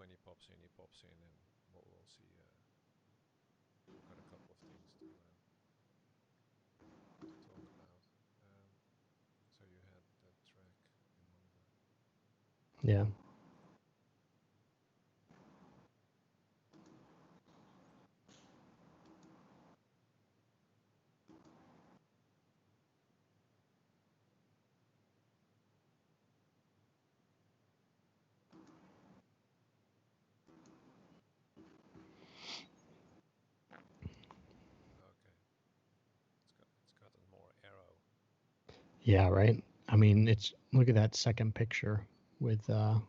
when he pops in, and we'll see. Got a couple of things to talk about. Um, so you had that track in one of the. Yeah. Okay, it's gotten more arrow. Yeah, right. I mean, it's look at that second picture with Looking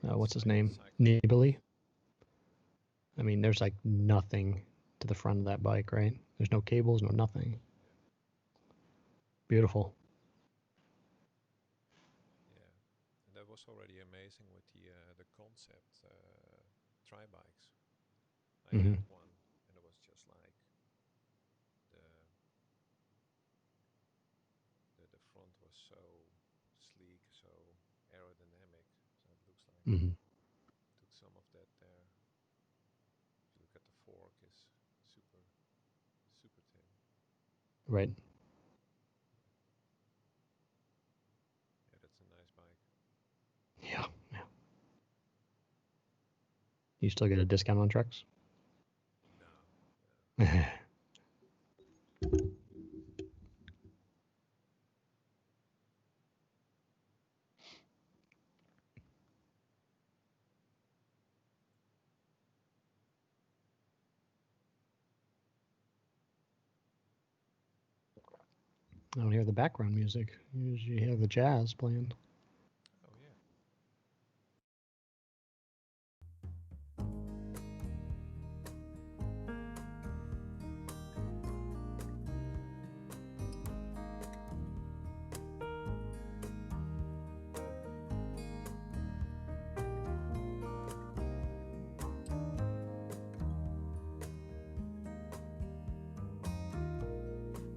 at what's his name? cycling. Nibali. I mean, there's like nothing to the front of that bike, right? There's no cables, no nothing. Yeah. Beautiful. Yeah, and that was already amazing with the concept tri bikes. I Hmm. had one, and it was just like the the front was so sleek, so aerodynamic. So it looks like Hmm. took some of that there. If you look at the fork, is super super thin. Right. Yeah, that's a nice bike. Yeah. Yeah. You still get a discount on trucks? No, no. I don't hear the background music. You usually hear the jazz playing. Oh yeah.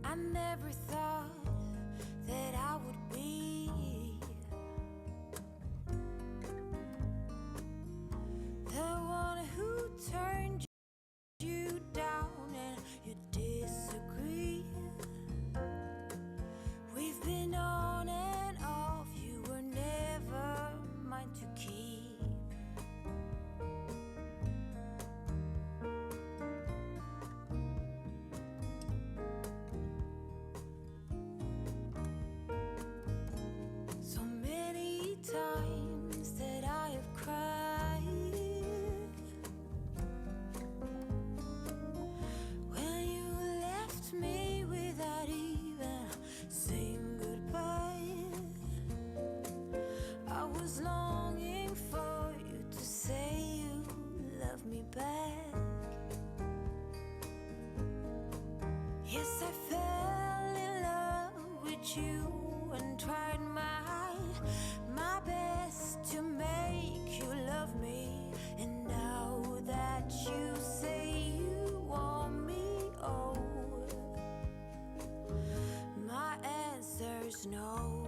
I never thought that I would be the one who turned you down and you disagree. We've been on and off, you were never mine to keep. So many times that I have cried when you left me without even saying goodbye. I was longing for you to say you love me back. Yes, I fell in love with you and tried my best to make you love me. And now that you say you want me, oh, my answer's no.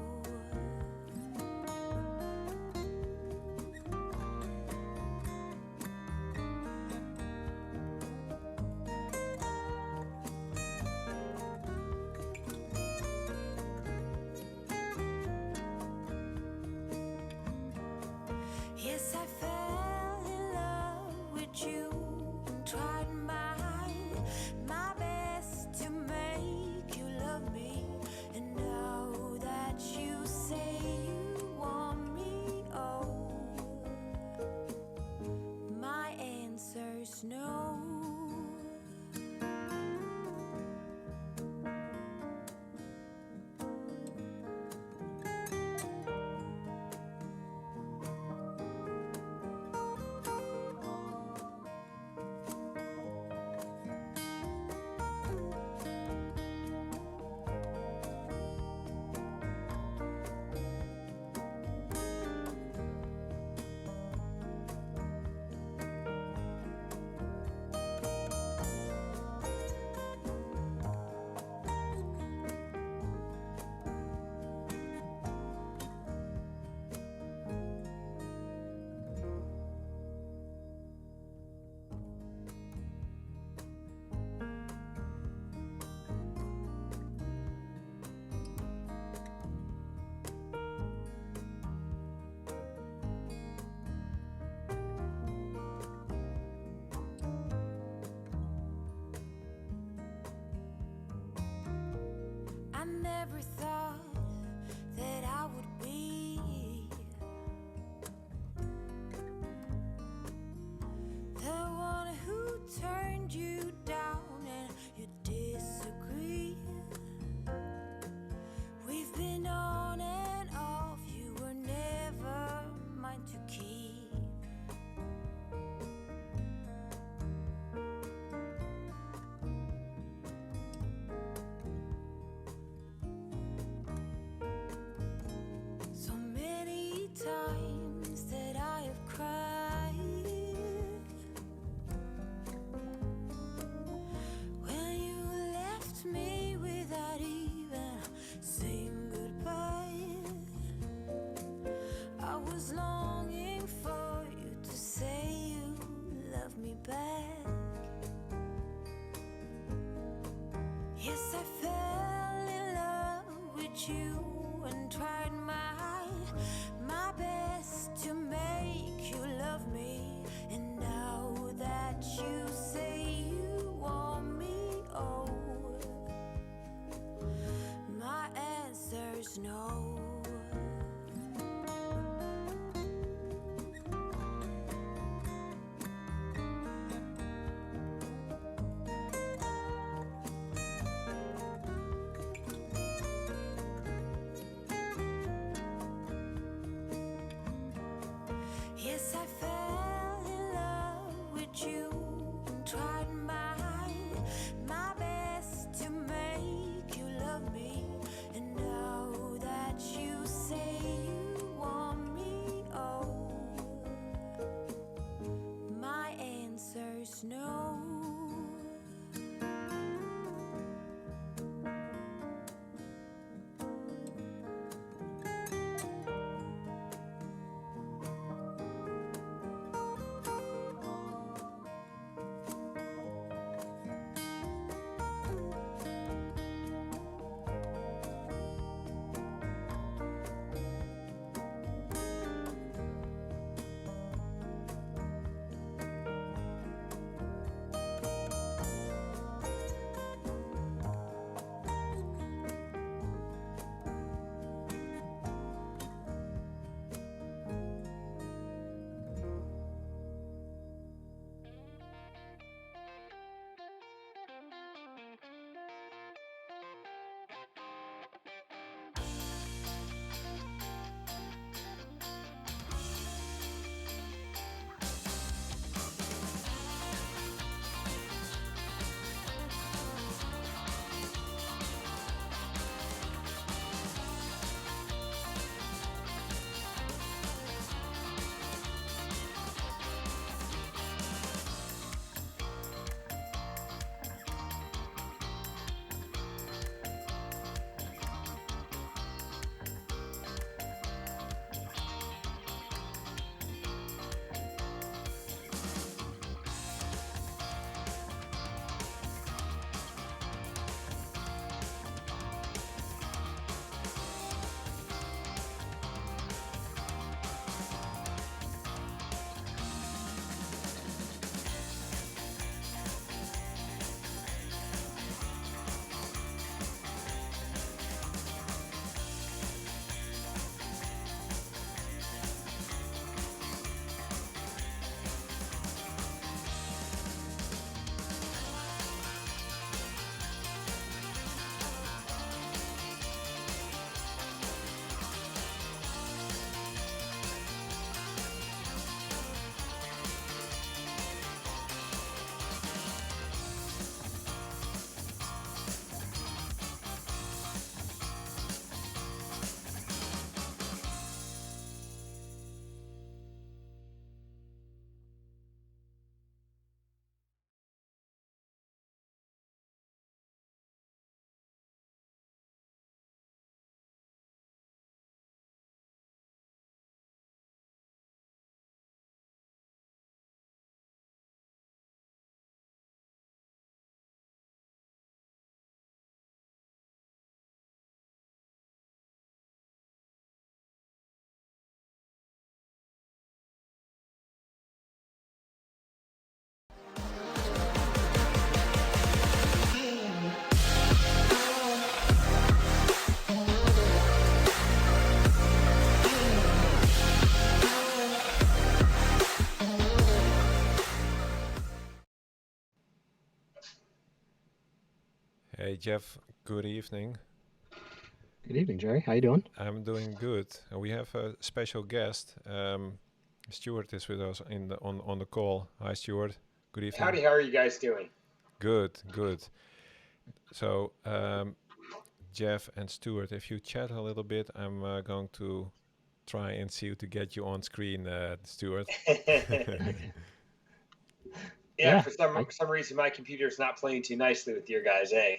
never thought that I would be the one who turned you down and you disagree. We've been on and off, you were never mine to keep. So many times that I have cried when you left me without even saying goodbye. I was longing for you to say you love me back. Yes, I fell in love with you and tried my best to make you love me. And now that you say you want me, oh, my answer's no. Hey Jeff, good evening. Good evening, Jerry. How you doing? I'm doing good. We have a special guest. Stuart is with us on the call. Hi, Stuart. Good evening. Howdy, how are you guys doing? Good, good. So, Jeff and Stuart, if you chat a little bit, I'm going to try and see to get you on screen, Stuart. Yeah, Yeah, for some reason my computer's not playing too nicely with your guys, eh?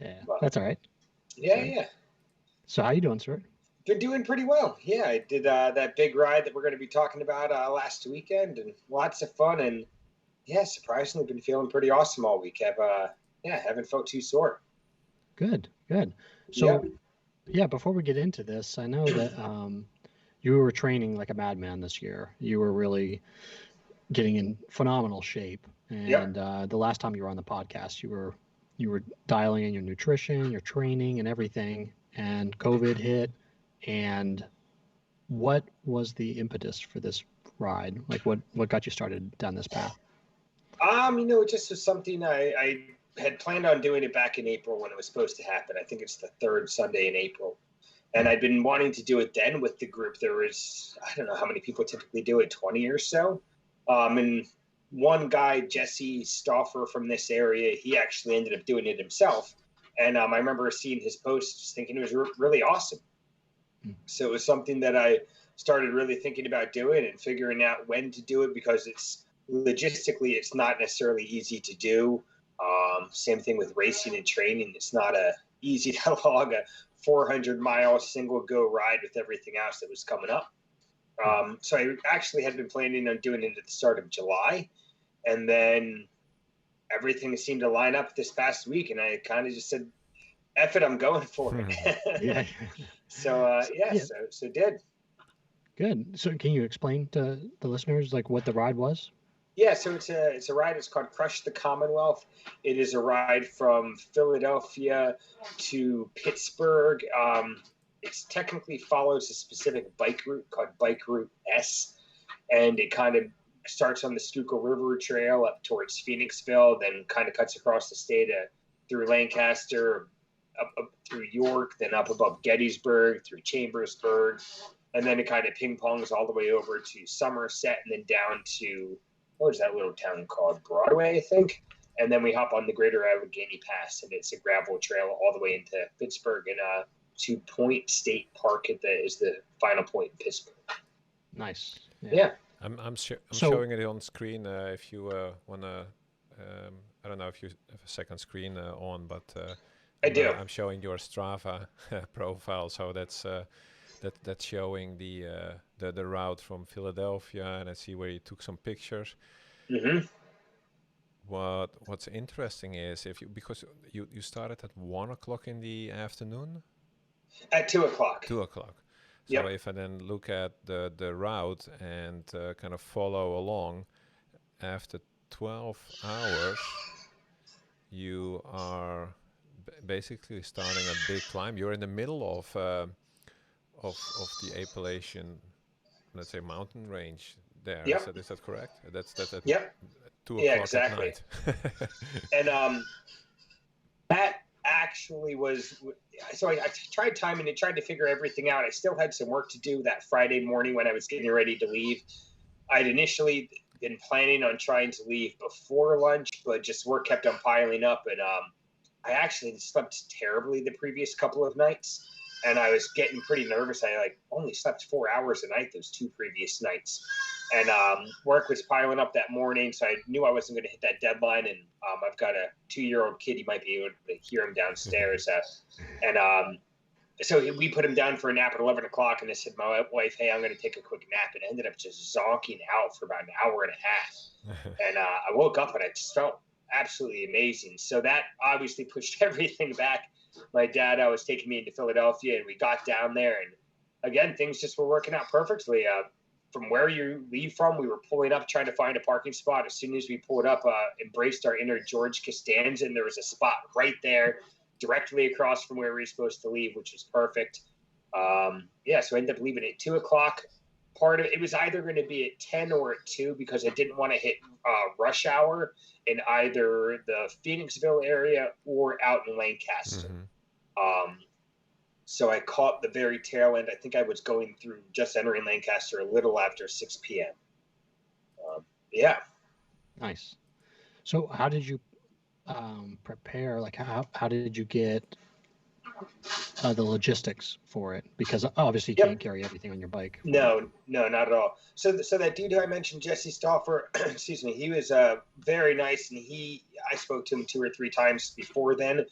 Yeah, Well, that's all right. Yeah, Sorry. yeah. So how you doing, sir? They're doing pretty well. Yeah, I did that big ride that we're going to be talking about last weekend, and lots of fun. And yeah, surprisingly, been feeling pretty awesome all week. Haven't felt too sore. Good, good. So, yeah, before we get into this, I know that you were training like a madman this year. You were really getting in phenomenal shape. And the last time you were on the podcast, you were dialing in your nutrition, your training, and everything. And COVID hit. And what was the impetus for this ride? Like, what got you started down this path? It just was something I had planned on doing it back in April when it was supposed to happen. I think it's the third Sunday in April. And I'd been wanting to do it then with the group. There was, I don't know how many people typically do it, 20 or so. And one guy, Jesse Stauffer from this area, he actually ended up doing it himself. And I remember seeing his posts thinking it was really awesome. So it was something that I started really thinking about doing and figuring out when to do it, because it's logistically, it's not necessarily easy to do. Same thing with racing and training. It's not easy to log a 400-mile single go ride with everything else that was coming up. So I actually had been planning on doing it at the start of July, and then everything seemed to line up this past week, and I kind of just said, F it, I'm going for it. Yeah. So did. Good. So can you explain to the listeners like what the ride was? Yeah, so it's a ride. It's called Crush the Commonwealth. It is a ride from Philadelphia to Pittsburgh. It technically follows a specific bike route called Bike Route S, and it kind of starts on the Schuylkill River Trail up towards Phoenixville, then kind of cuts across the state through Lancaster, up through York, then up above Gettysburg, through Chambersburg, and then it kind of ping-pongs all the way over to Somerset, and then down to, what is that little town called? Broadway, I think. And then we hop on the Greater Allegheny Pass, and it's a gravel trail all the way into Pittsburgh and to Point State Park is the final point in Pittsburgh. Nice. Yeah. I'm showing it on screen. If you wanna, I don't know if you have a second screen on, but I do. I'm showing your Strava profile, so that's showing the route from Philadelphia, and I see where you took some pictures. Mm-hmm. What's interesting is because you started at 1 o'clock in the afternoon. At 2 o'clock. 2 o'clock. So Yep. if I then look at the route and kind of follow along, after 12 hours, you are basically starting a big climb. You're in the middle of the Appalachian, let's say, mountain range there. Yep. Is that correct? That's at Yep. 2 Yeah, o'clock exactly. at night. And that actually was, so I tried timing it, tried to figure everything out. I still had some work to do that Friday morning when I was getting ready to leave. I'd initially been planning on trying to leave before lunch, but just work kept on piling up. And I actually slept terribly the previous couple of nights, and I was getting pretty nervous. I only slept 4 hours a night those two previous nights. And work was piling up that morning, so I knew I wasn't going to hit that deadline. And I've got a 2-year-old kid. You might be able to hear him downstairs. So we put him down for a nap at 11 o'clock, and I said to my wife, hey, I'm going to take a quick nap, and I ended up just zonking out for about an hour and a half. And I woke up, and I just felt absolutely amazing. So that obviously pushed everything back. My dad was taking me into Philadelphia, and we got down there, and again, things just were working out perfectly. From where you leave from, we were pulling up, trying to find a parking spot. As soon as we pulled up, embraced our inner George Costanza, and there was a spot right there, directly across from where we were supposed to leave, which was perfect. So I ended up leaving at 2 o'clock, part of it was either going to be at 10 or at 2 because I didn't want to hit rush hour in either the Phoenixville area or out in Lancaster. So I caught the very tail end. I think I was going through, just entering Lancaster a little after 6 p.m. Yeah. Nice. So how did you prepare? Like how did you get the logistics for it? Because obviously you can't carry everything on your bike. No, not at all. So that dude who I mentioned, Jesse Stauffer, excuse me, he was very nice, and I spoke to him 2 or 3 times before then,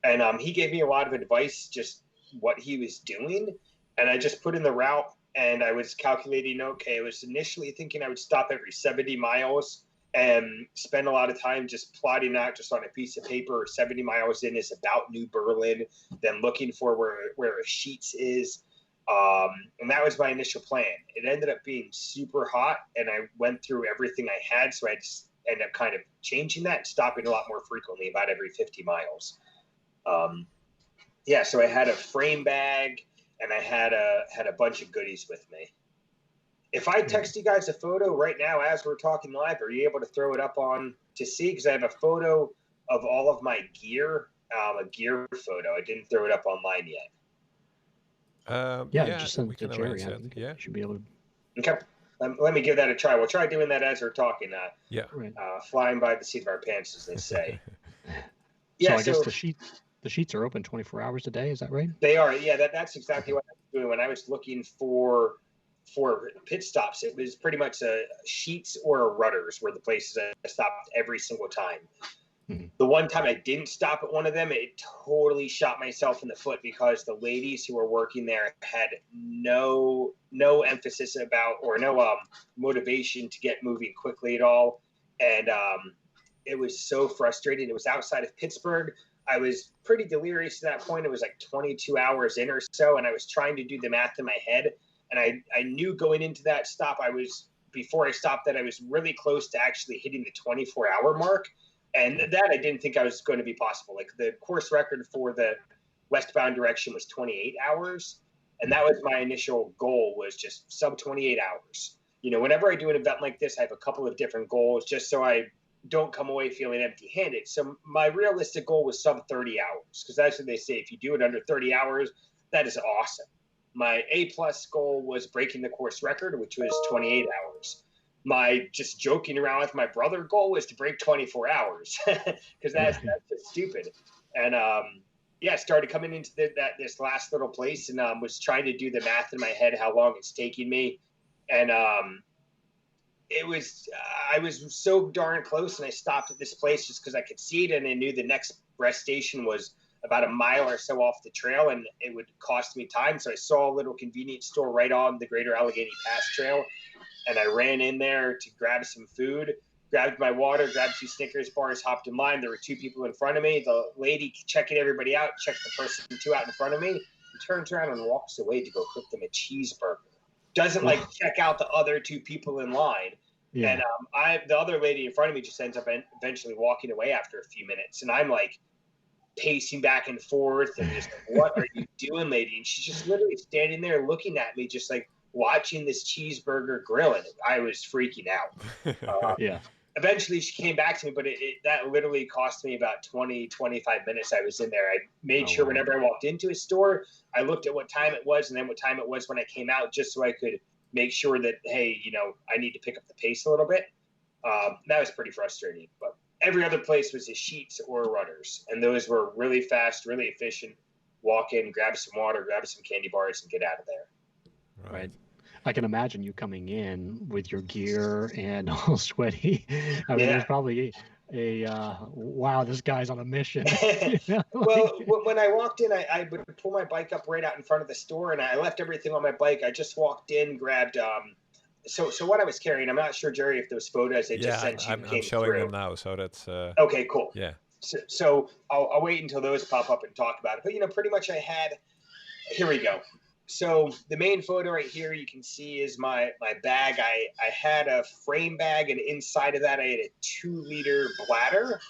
and he gave me a lot of advice, just what he was doing, and I just put in the route, and I was calculating. Okay, I was initially thinking I would stop every 70 miles and spend a lot of time just plotting out just on a piece of paper. 70 miles in is about New Berlin, then looking for where a Sheets is. And that was my initial plan. It ended up being super hot, and I went through everything I had. So I just ended up kind of changing that and stopping a lot more frequently, about every 50 miles. So I had a frame bag, and I had a bunch of goodies with me. If I text you guys a photo right now as we're talking live, are you able to throw it up on to see? Because I have a photo of all of my gear, a gear photo. I didn't throw it up online yet. Just send it to Jerry. Yeah, should be able to. Okay, let me give that a try. We'll try doing that as we're talking. Flying by the seat of our pants, as they say. So I guess the sheets are open 24 hours a day. Is that right? They are. Yeah, that's exactly what I was doing when I was looking for pit stops. It was pretty much a Sheets or a Rudders were the places I stopped every single time. The one time I didn't stop at one of them, it totally shot myself in the foot because the ladies who were working there had no emphasis about, or no motivation to get moving quickly at all. And it was so frustrating. It was outside of Pittsburgh. I was pretty delirious at that point. It was like 22 hours in or so, and I was trying to do the math in my head. And I knew going into that stop, before I stopped, that I was really close to actually hitting the 24-hour mark. And that I didn't think I was going to be possible. Like, the course record for the westbound direction was 28 hours. And that was my initial goal, was just sub 28 hours. Whenever I do an event like this, I have a couple of different goals just so I don't come away feeling empty-handed. So my realistic goal was sub 30 hours, because that's what they say. If you do it under 30 hours, that is awesome. My A-plus goal was breaking the course record, which was 28 hours. My just joking around with my brother goal was to break 24 hours, because that's just stupid. And started coming into this last little place, and was trying to do the math in my head how long it's taking me. And I was so darn close, and I stopped at this place just because I could see it, and I knew the next rest station was about a mile or so off the trail, and it would cost me time. So I saw a little convenience store right on the Greater Allegheny Pass Trail, and I ran in there to grab some food, grabbed my water, grabbed 2 Snickers bars, hopped in line. There were 2 people in front of me. The lady checking everybody out, checked the person 2 out in front of me, and turns around and walks away to go cook them a cheeseburger. Doesn't check out the other 2 people in line. Yeah. And the other lady in front of me just ends up eventually walking away after a few minutes, and I'm like pacing back and forth and just like, what are you doing, lady? And she's just literally standing there looking at me, just like watching this cheeseburger grill, and I was freaking out. Eventually she came back to me, but that literally cost me about 20-25 minutes. I was in there. I made sure whenever I walked into a store, I looked at what time it was and then what time it was when I came out, just so I could make sure that, hey, I need to pick up the pace a little bit. That was pretty frustrating, but every other place was a Sheets or Rudders, and those were really fast, really efficient. Walk in, grab some water, grab some candy bars, and get out of there. Right. I can imagine you coming in with your gear and all sweaty. I mean, there's probably wow, this guy's on a mission. Well, when I walked in, I would pull my bike up right out in front of the store, and I left everything on my bike. I just walked in, grabbed So what I was carrying, I'm not sure, Jerry, if those photos they just sent you I'm showing them now, so that's okay, cool. Yeah. So I'll wait until those pop up and talk about it. But pretty much I had. Here we go. So the main photo right here you can see is my bag. I had a frame bag, and inside of that I had a 2-liter bladder.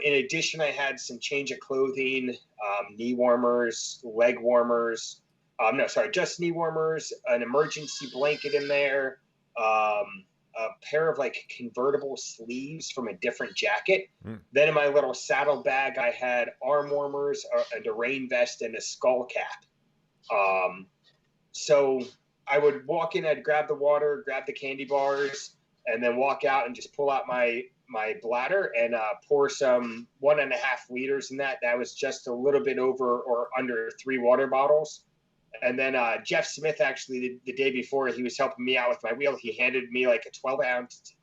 In addition, I had some change of clothing, knee warmers, leg warmers. No, sorry, just knee warmers, an emergency blanket in there, a pair of like convertible sleeves from a different jacket. Then in my little saddle bag, I had arm warmers and a rain vest and a skull cap. So I would walk in, I'd grab the water, grab the candy bars, and then walk out and just pull out my bladder and pour some 1.5 liters in that. That was just a little bit over or under 3 water bottles. And then Jeff Smith, actually, the day before, he was helping me out with my wheel. He handed me like a 12-ounce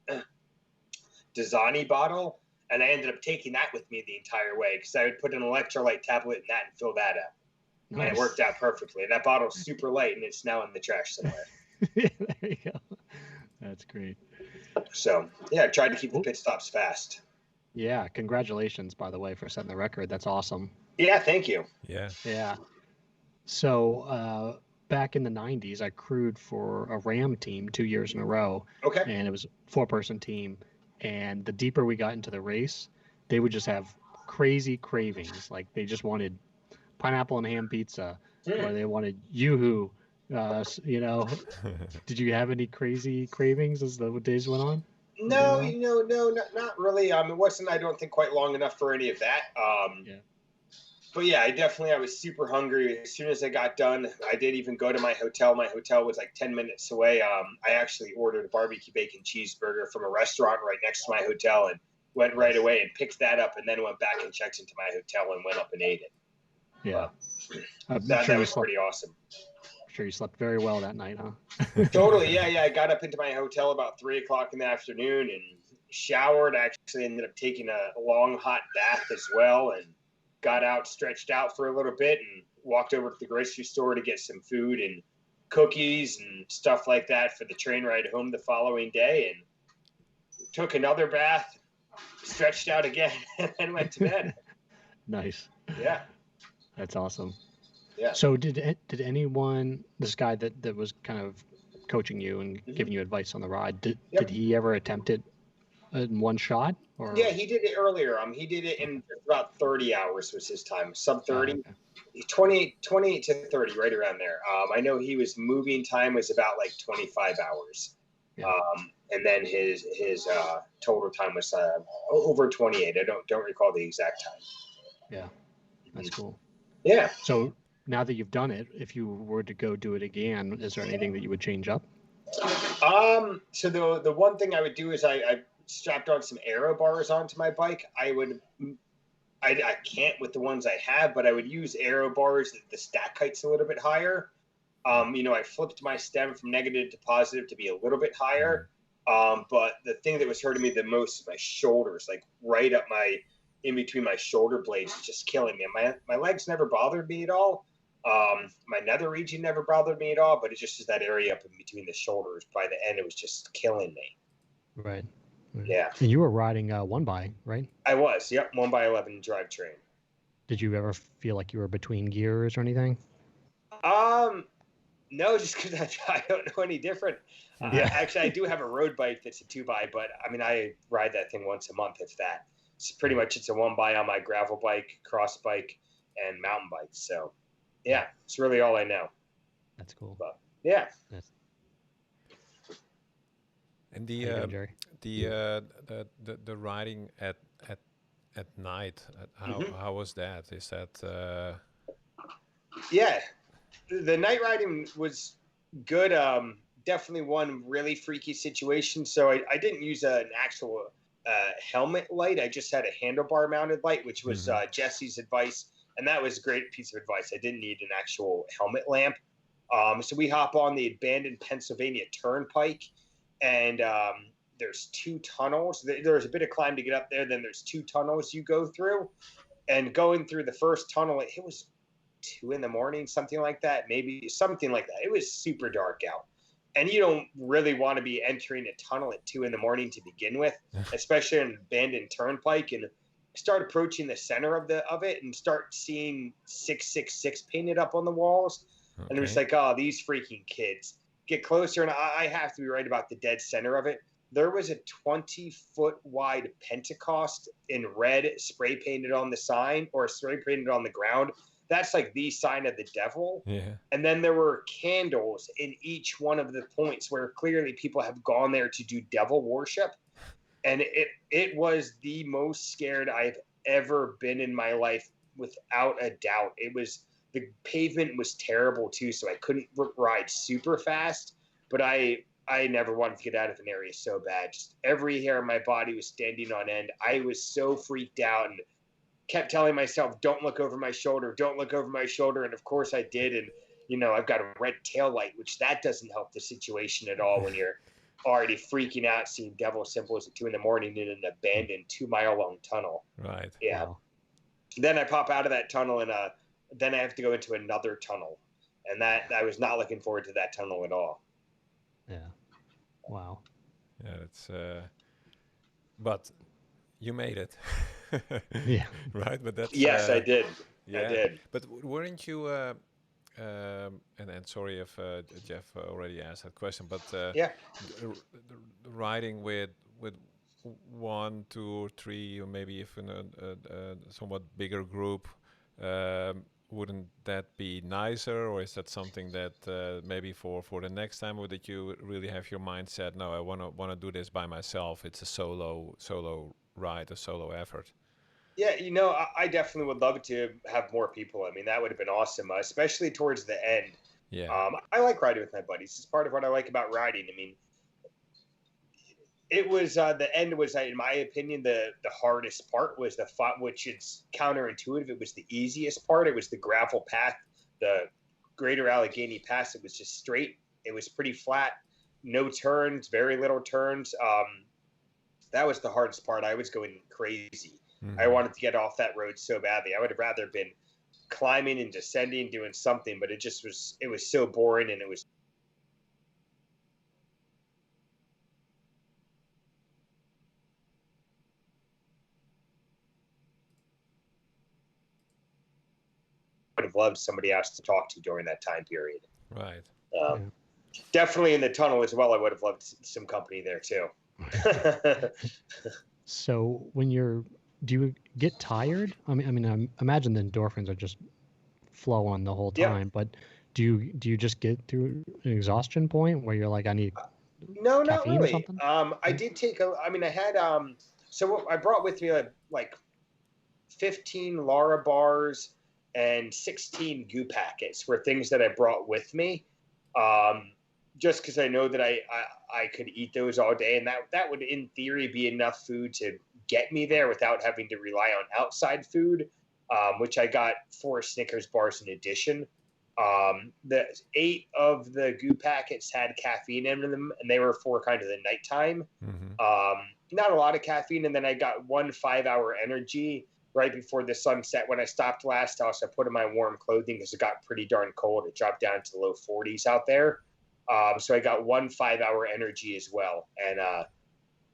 Dasani bottle, and I ended up taking that with me the entire way because I would put an electrolyte tablet in that and fill that up. Nice. And it worked out perfectly. That bottle's super light, and it's now in the trash somewhere. There you go. That's great. So, yeah, I tried to keep the pit stops fast. Yeah, congratulations, by the way, for setting the record. That's awesome. Yeah, thank you. Yeah. Yeah. So back in the 90s, I crewed for a Ram team 2 years in a row. Okay. And it was a 4-person team. And the deeper we got into the race, they would just have crazy cravings. Like they just wanted pineapple and ham pizza, or they wanted Yoo-hoo. You know, did you have any crazy cravings as the days went on? No, not really. It wasn't, I don't think, quite long enough for any of that. Yeah. But yeah, I was super hungry. As soon as I got done, I did even go to my hotel. My hotel was like 10 minutes away. I actually ordered a barbecue bacon cheeseburger from a restaurant right next to my hotel and went right away and picked that up, and then went back and checked into my hotel and went up and ate it. Yeah. That was pretty awesome. I'm sure you slept very well that night, huh? Totally. Yeah. I got up into my hotel about 3:00 in the afternoon and showered. I actually ended up taking a long hot bath as well, and got out, stretched out for a little bit, and walked over to the grocery store to get some food and cookies and stuff like that for the train ride home the following day, and took another bath, stretched out again, and then went to bed. Nice. Yeah. That's awesome. Yeah. So did anyone, this guy that was kind of coaching you and giving you advice on the ride, did he ever attempt it in one shot? Or? Yeah, he did it earlier. He did it in about 30 hours was his time, sub 30, oh, okay. 28 to 30, right around there. I know he was moving time was about like 25 hours. Yeah. And then his total time was over 28. I don't recall the exact time. Yeah, that's cool. Yeah. So now that you've done it, if you were to go do it again, is there anything that you would change up? So the one thing I would do is I strapped on some aero bars onto my bike. I can't with the ones I have, but I would use aero bars. The stack height's a little bit higher. I flipped my stem from negative to positive to be a little bit higher. But the thing that was hurting me the most is my shoulders, like right up in between my shoulder blades, is just killing me. My legs never bothered me at all. My nether region never bothered me at all, but it just is that area up in between the shoulders. By the end, it was just killing me. Right. Yeah. And you were riding 1x, right? I was. Yep. 1x11 drivetrain. Did you ever feel like you were between gears or anything? No, just because I don't know any different. Actually, I do have a road bike that's a 2x, but I ride that thing once a month, if that. It's pretty much it's a 1x on my gravel bike, cross bike, and mountain bike. So, yeah, it's really all I know. That's cool. But, yeah. And the riding at night, how was that? Is that? Yeah, the night riding was good. Definitely one really freaky situation. So I didn't use an actual helmet light. I just had a handlebar mounted light, which was Jesse's advice, and that was a great piece of advice. I didn't need an actual helmet lamp. So we hop on the abandoned Pennsylvania Turnpike, and there's 2 tunnels. There's a bit of climb to get up there. Then there's 2 tunnels you go through, and going through the first tunnel, it was 2 a.m, something like that, maybe something like that. It was super dark out, and you don't really want to be entering a tunnel at 2 a.m. to begin with, especially an abandoned turnpike. And start approaching the center of it and start seeing 666 painted up on the walls. Okay. And it was like, oh, these freaking kids. Get closer, and I have to be right about the dead center of it. There was a 20-foot wide Pentecost in red spray painted on the sign, or spray painted on the ground, that's like the sign of the devil. Yeah. And then there were candles in each one of the points where clearly people have gone there to do devil worship. And it was the most scared I've ever been in my life, without a doubt. The pavement was terrible too, so I couldn't ride super fast, but I never wanted to get out of an area so bad. Just every hair on my body was standing on end. I was so freaked out and kept telling myself, don't look over my shoulder, don't look over my shoulder. And of course I did. And, I've got a red tail light, which that doesn't help the situation at all when you're already freaking out seeing devil symbols at 2 a.m. in an abandoned 2-mile long tunnel. Right. Yeah. Wow. Then I pop out of that tunnel and then I have to go into another tunnel. And that I was not looking forward to that tunnel at all. Yeah. Wow. Yeah, it's but you made it. Yeah. Right, but that's Yes, I did. Yeah, I did. But weren't you? And sorry if Geoff already asked that question, but Yeah. riding with 1, 2, 3, or maybe even a somewhat bigger group, wouldn't that be nicer, or is that something that maybe for the next time, or that you really have your mindset? No, I want to do this by myself. It's a solo ride, a solo effort. Yeah, I definitely would love to have more people. I mean, that would have been awesome, especially towards the end. Yeah. I like riding with my buddies. It's part of what I like about riding. I mean, it was the end was, in my opinion, the hardest part. Was the fun, which is counterintuitive. It was the easiest part. It was the gravel path, the Greater Allegheny Pass. It was just straight. It was pretty flat, no turns, very little turns. That was the hardest part. I was going crazy. Mm-hmm. I wanted to get off that road so badly. I would have rather been climbing and descending, doing something, but it was so boring, and it was would have loved somebody else to talk to during that time period. Right. Definitely in the tunnel as well. I would have loved some company there too. So do you get tired? I mean, I imagine the endorphins are just flowing the whole time, but do you just get through an exhaustion point where you're like, I need no, not caffeine or really. something? I did take I had so what I brought with me like 15 Lara bars and 16 goo packets were things that I brought with me. Just because I know that I could eat those all day, and that would in theory be enough food to get me there without having to rely on outside food, which I got 4 Snickers bars in addition. The 8 of the goo packets had caffeine in them, and they were for kind of the nighttime. Mm-hmm. Not a lot of caffeine, and then I got 1 5-hour energy right before the sunset. When I stopped last house, I put in my warm clothing because it got pretty darn cold. It dropped down to the low 40s out there. So I got 1 5-hour energy as well. And,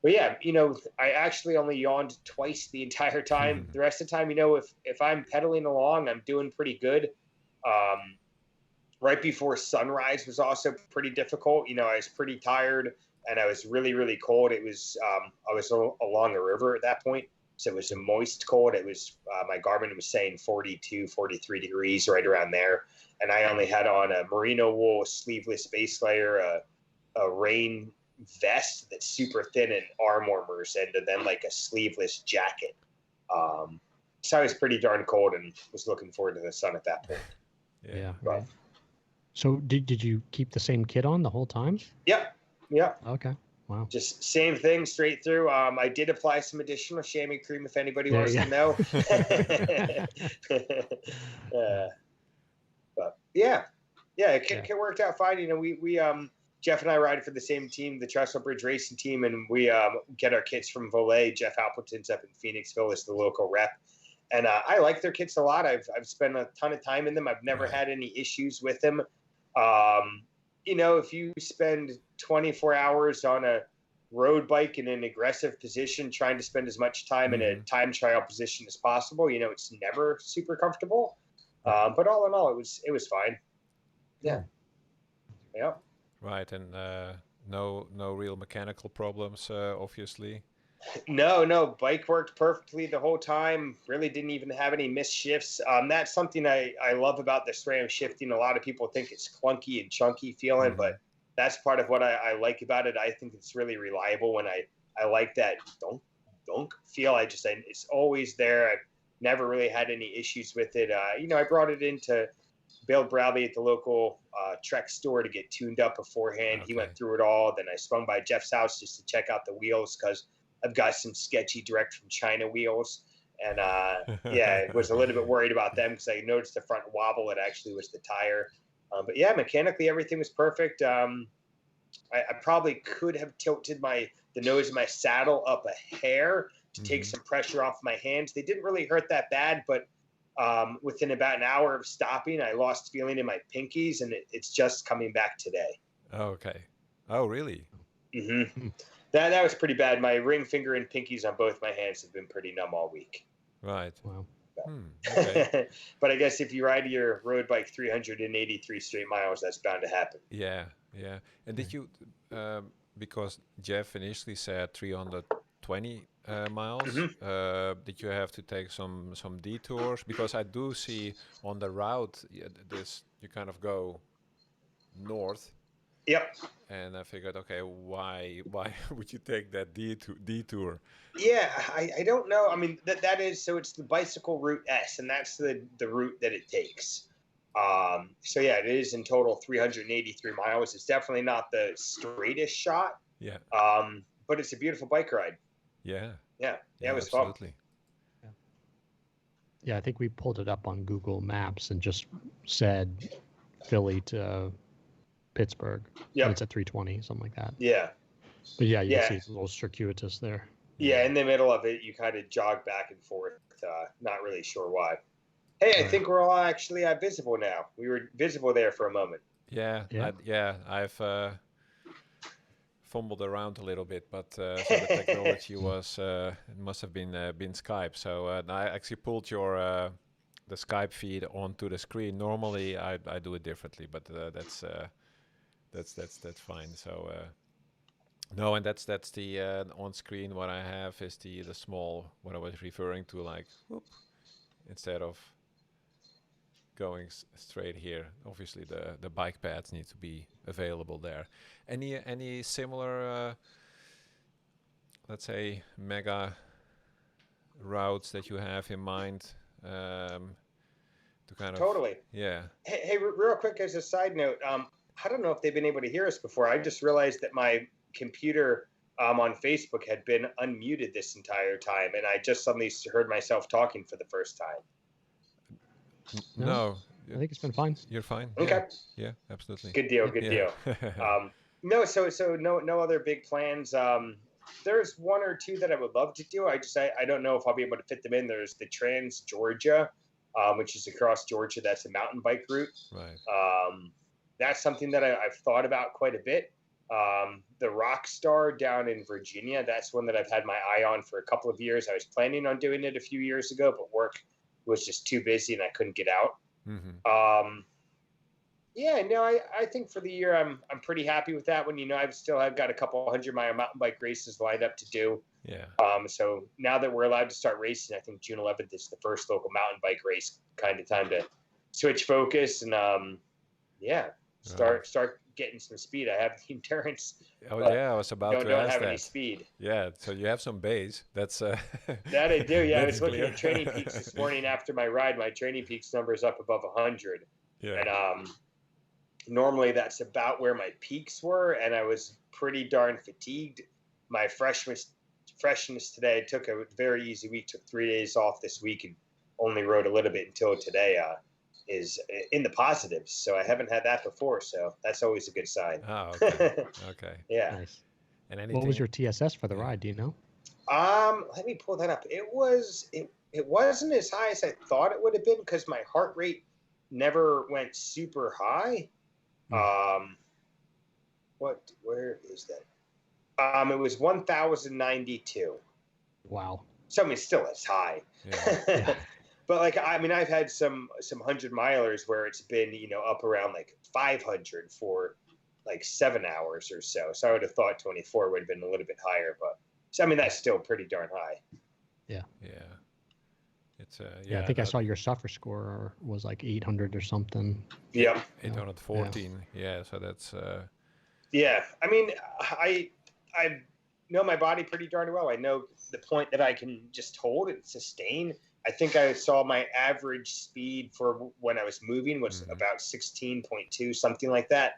but yeah, I actually only yawned twice the entire time. Mm-hmm. The rest of the time, if I'm pedaling along, I'm doing pretty good. Right before sunrise was also pretty difficult. I was pretty tired and I was really, really cold. It was, I was along a river at that point. So it was a moist cold. It was, my Garmin was saying 42, 43 degrees right around there. And I only had on a merino wool sleeveless base layer, a rain vest that's super thin and arm warmers, and then like a sleeveless jacket. So I was pretty darn cold and was looking forward to the sun at that point. Yeah. But, Right. So did you keep the same kit on the whole time? Yep. Okay. Wow. Just same thing straight through. I did apply some additional chamois cream if anybody wants to know. But yeah, it worked out fine. We Geoff and I ride for the same team, the Trestle Bridge Racing Team, and we get our kits from Volet. Jeff Appleton's up in Phoenixville as the local rep, and I like their kits a lot. I've spent a ton of time in them. I've never had any issues with them. If you spend 24 hours on a road bike in an aggressive position, trying to spend as much time in a time trial position as possible, it's never super comfortable. But all in all, it was fine. Yeah. Right, and no real mechanical problems, obviously. No, bike worked perfectly the whole time. Really didn't even have any missed shifts. That's something I love about the SRAM shifting. A lot of people think it's clunky and chunky feeling, but that's part of what I like about it. I think it's really reliable when I like that don't feel. It's always there. I've never really had any issues with it. I brought it into Bill Bradley at the local Trek store to get tuned up beforehand. Okay. He went through it all. Then I swung by Jeff's house just to check out the wheels because I've got some sketchy direct from China wheels. And I was a little bit worried about them because I noticed the front wobble. It actually was the tire. But yeah, mechanically, everything was perfect. I probably could have tilted the nose of my saddle up a hair to take some pressure off my hands. They didn't really hurt that bad, but within about an hour of stopping, I lost feeling in my pinkies, and it's just coming back today. Okay. Oh, really? That was pretty bad. My ring finger and pinkies on both my hands have been pretty numb all week. Right. Wow. Okay. But I guess if you ride your road bike 383 straight miles, that's bound to happen. Yeah. And did you, because Jeff initially said 320 miles, did you have to take some detours? Because I do see on the route, you kind of go north. Yep. And I figured, okay, why would you take that detour? Yeah, I don't know. I mean, that is, so it's the bicycle route S, and that's the route that it takes. So yeah, it is in total 383 miles. It's definitely not the straightest shot. Yeah. But it's a beautiful bike ride. Yeah. It was absolutely. fun. Yeah, I think we pulled it up on Google Maps and just said Philly to Pittsburgh. Yeah. It's at 320, something like that. Yeah. But yeah, you can see it's a little circuitous there. Yeah, in the middle of it, you kind of jog back and forth, not really sure why. Hey, I think we're all actually visible now. We were visible there for a moment. Yeah. I've fumbled around a little bit, but so the technology was it must have been Skype. So I actually pulled your the Skype feed onto the screen. Normally, I do it differently, but that's fine. So no, and that's the on screen. What I have is the small, what I was referring to, like whoop, instead of going straight here. Obviously, the bike pads need to be available there. Any similar, let's say, mega routes that you have in mind to kind of Totally. Yeah. Hey, real quick as a side note, I don't know if they've been able to hear us before. I just realized that my computer on Facebook had been unmuted this entire time, and I just suddenly heard myself talking for the first time. No, I think it's been fine. You're fine. Okay. Yeah, absolutely. Good deal. No, so no other big plans. There's one or two that I would love to do. I don't know if I'll be able to fit them in. There's the Trans Georgia, which is across Georgia. That's a mountain bike route. Right. That's something that I've thought about quite a bit. The Rockstar down in Virginia, that's one that I've had my eye on for a couple of years. I was planning on doing it a few years ago, but work was just too busy and I couldn't get out. I think for the year I'm pretty happy with that one. I've got a couple 100-mile mountain bike races lined up to do. Yeah. So now that we're allowed to start racing, I think June 11th is the first local mountain bike race. Kind of time to switch focus and start getting some speed. I have the endurance. Oh yeah, I was about to ask that. Don't have any speed. Yeah, so you have some base. That's that I do. Yeah, I was looking clear. at Training Peaks this morning after my ride. My Training Peaks number is up above 100. Yeah. And normally that's about where my peaks were, and I was pretty darn fatigued. My freshness today, I took a very easy week. Took 3 days off this week and only rode a little bit until today. Is in the positives, so I haven't had that before, so that's always a good sign. Oh, okay. Okay. Yeah. Nice. And anything? What was your TSS for the ride? Do you know? Let me pull that up. It wasn't as high as I thought it would have been because my heart rate never went super high. Where is that? It was 1,092. Wow. So I mean, still it's high. Yeah. But I've had some 100-milers where it's been, up around like 500 for like 7 hours or so. So I would have thought 24 would have been a little bit higher, but So I mean, that's still pretty darn high. Yeah. It's Yeah, I think I saw your suffer score was like 800 or something. Yep. 814. Yeah. So that's. Yeah, I mean, I know my body pretty darn well. I know the point that I can just hold and sustain. I think I saw my average speed for when I was moving was about 16.2, something like that.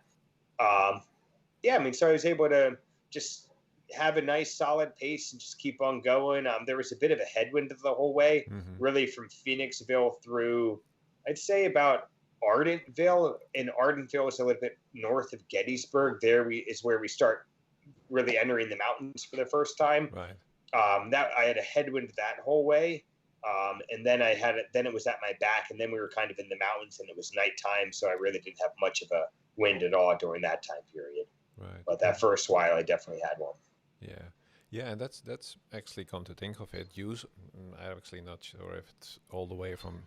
Yeah, I mean, so I was able to just have a nice solid pace and just keep on going. There was a bit of a headwind the whole way, really from Phoenixville through, I'd say about Ardentville, and Ardentville is a little bit north of Gettysburg. There is where we start really entering the mountains for the first time. Right. That I had a headwind that whole way, and then then it was at my back, and then we were kind of in the mountains, and it was nighttime, so I really didn't have much of a wind at all during that time period. Right. But that first while, I definitely had one. Yeah, and that's actually, come to think of it. I'm actually not sure if it's all the way from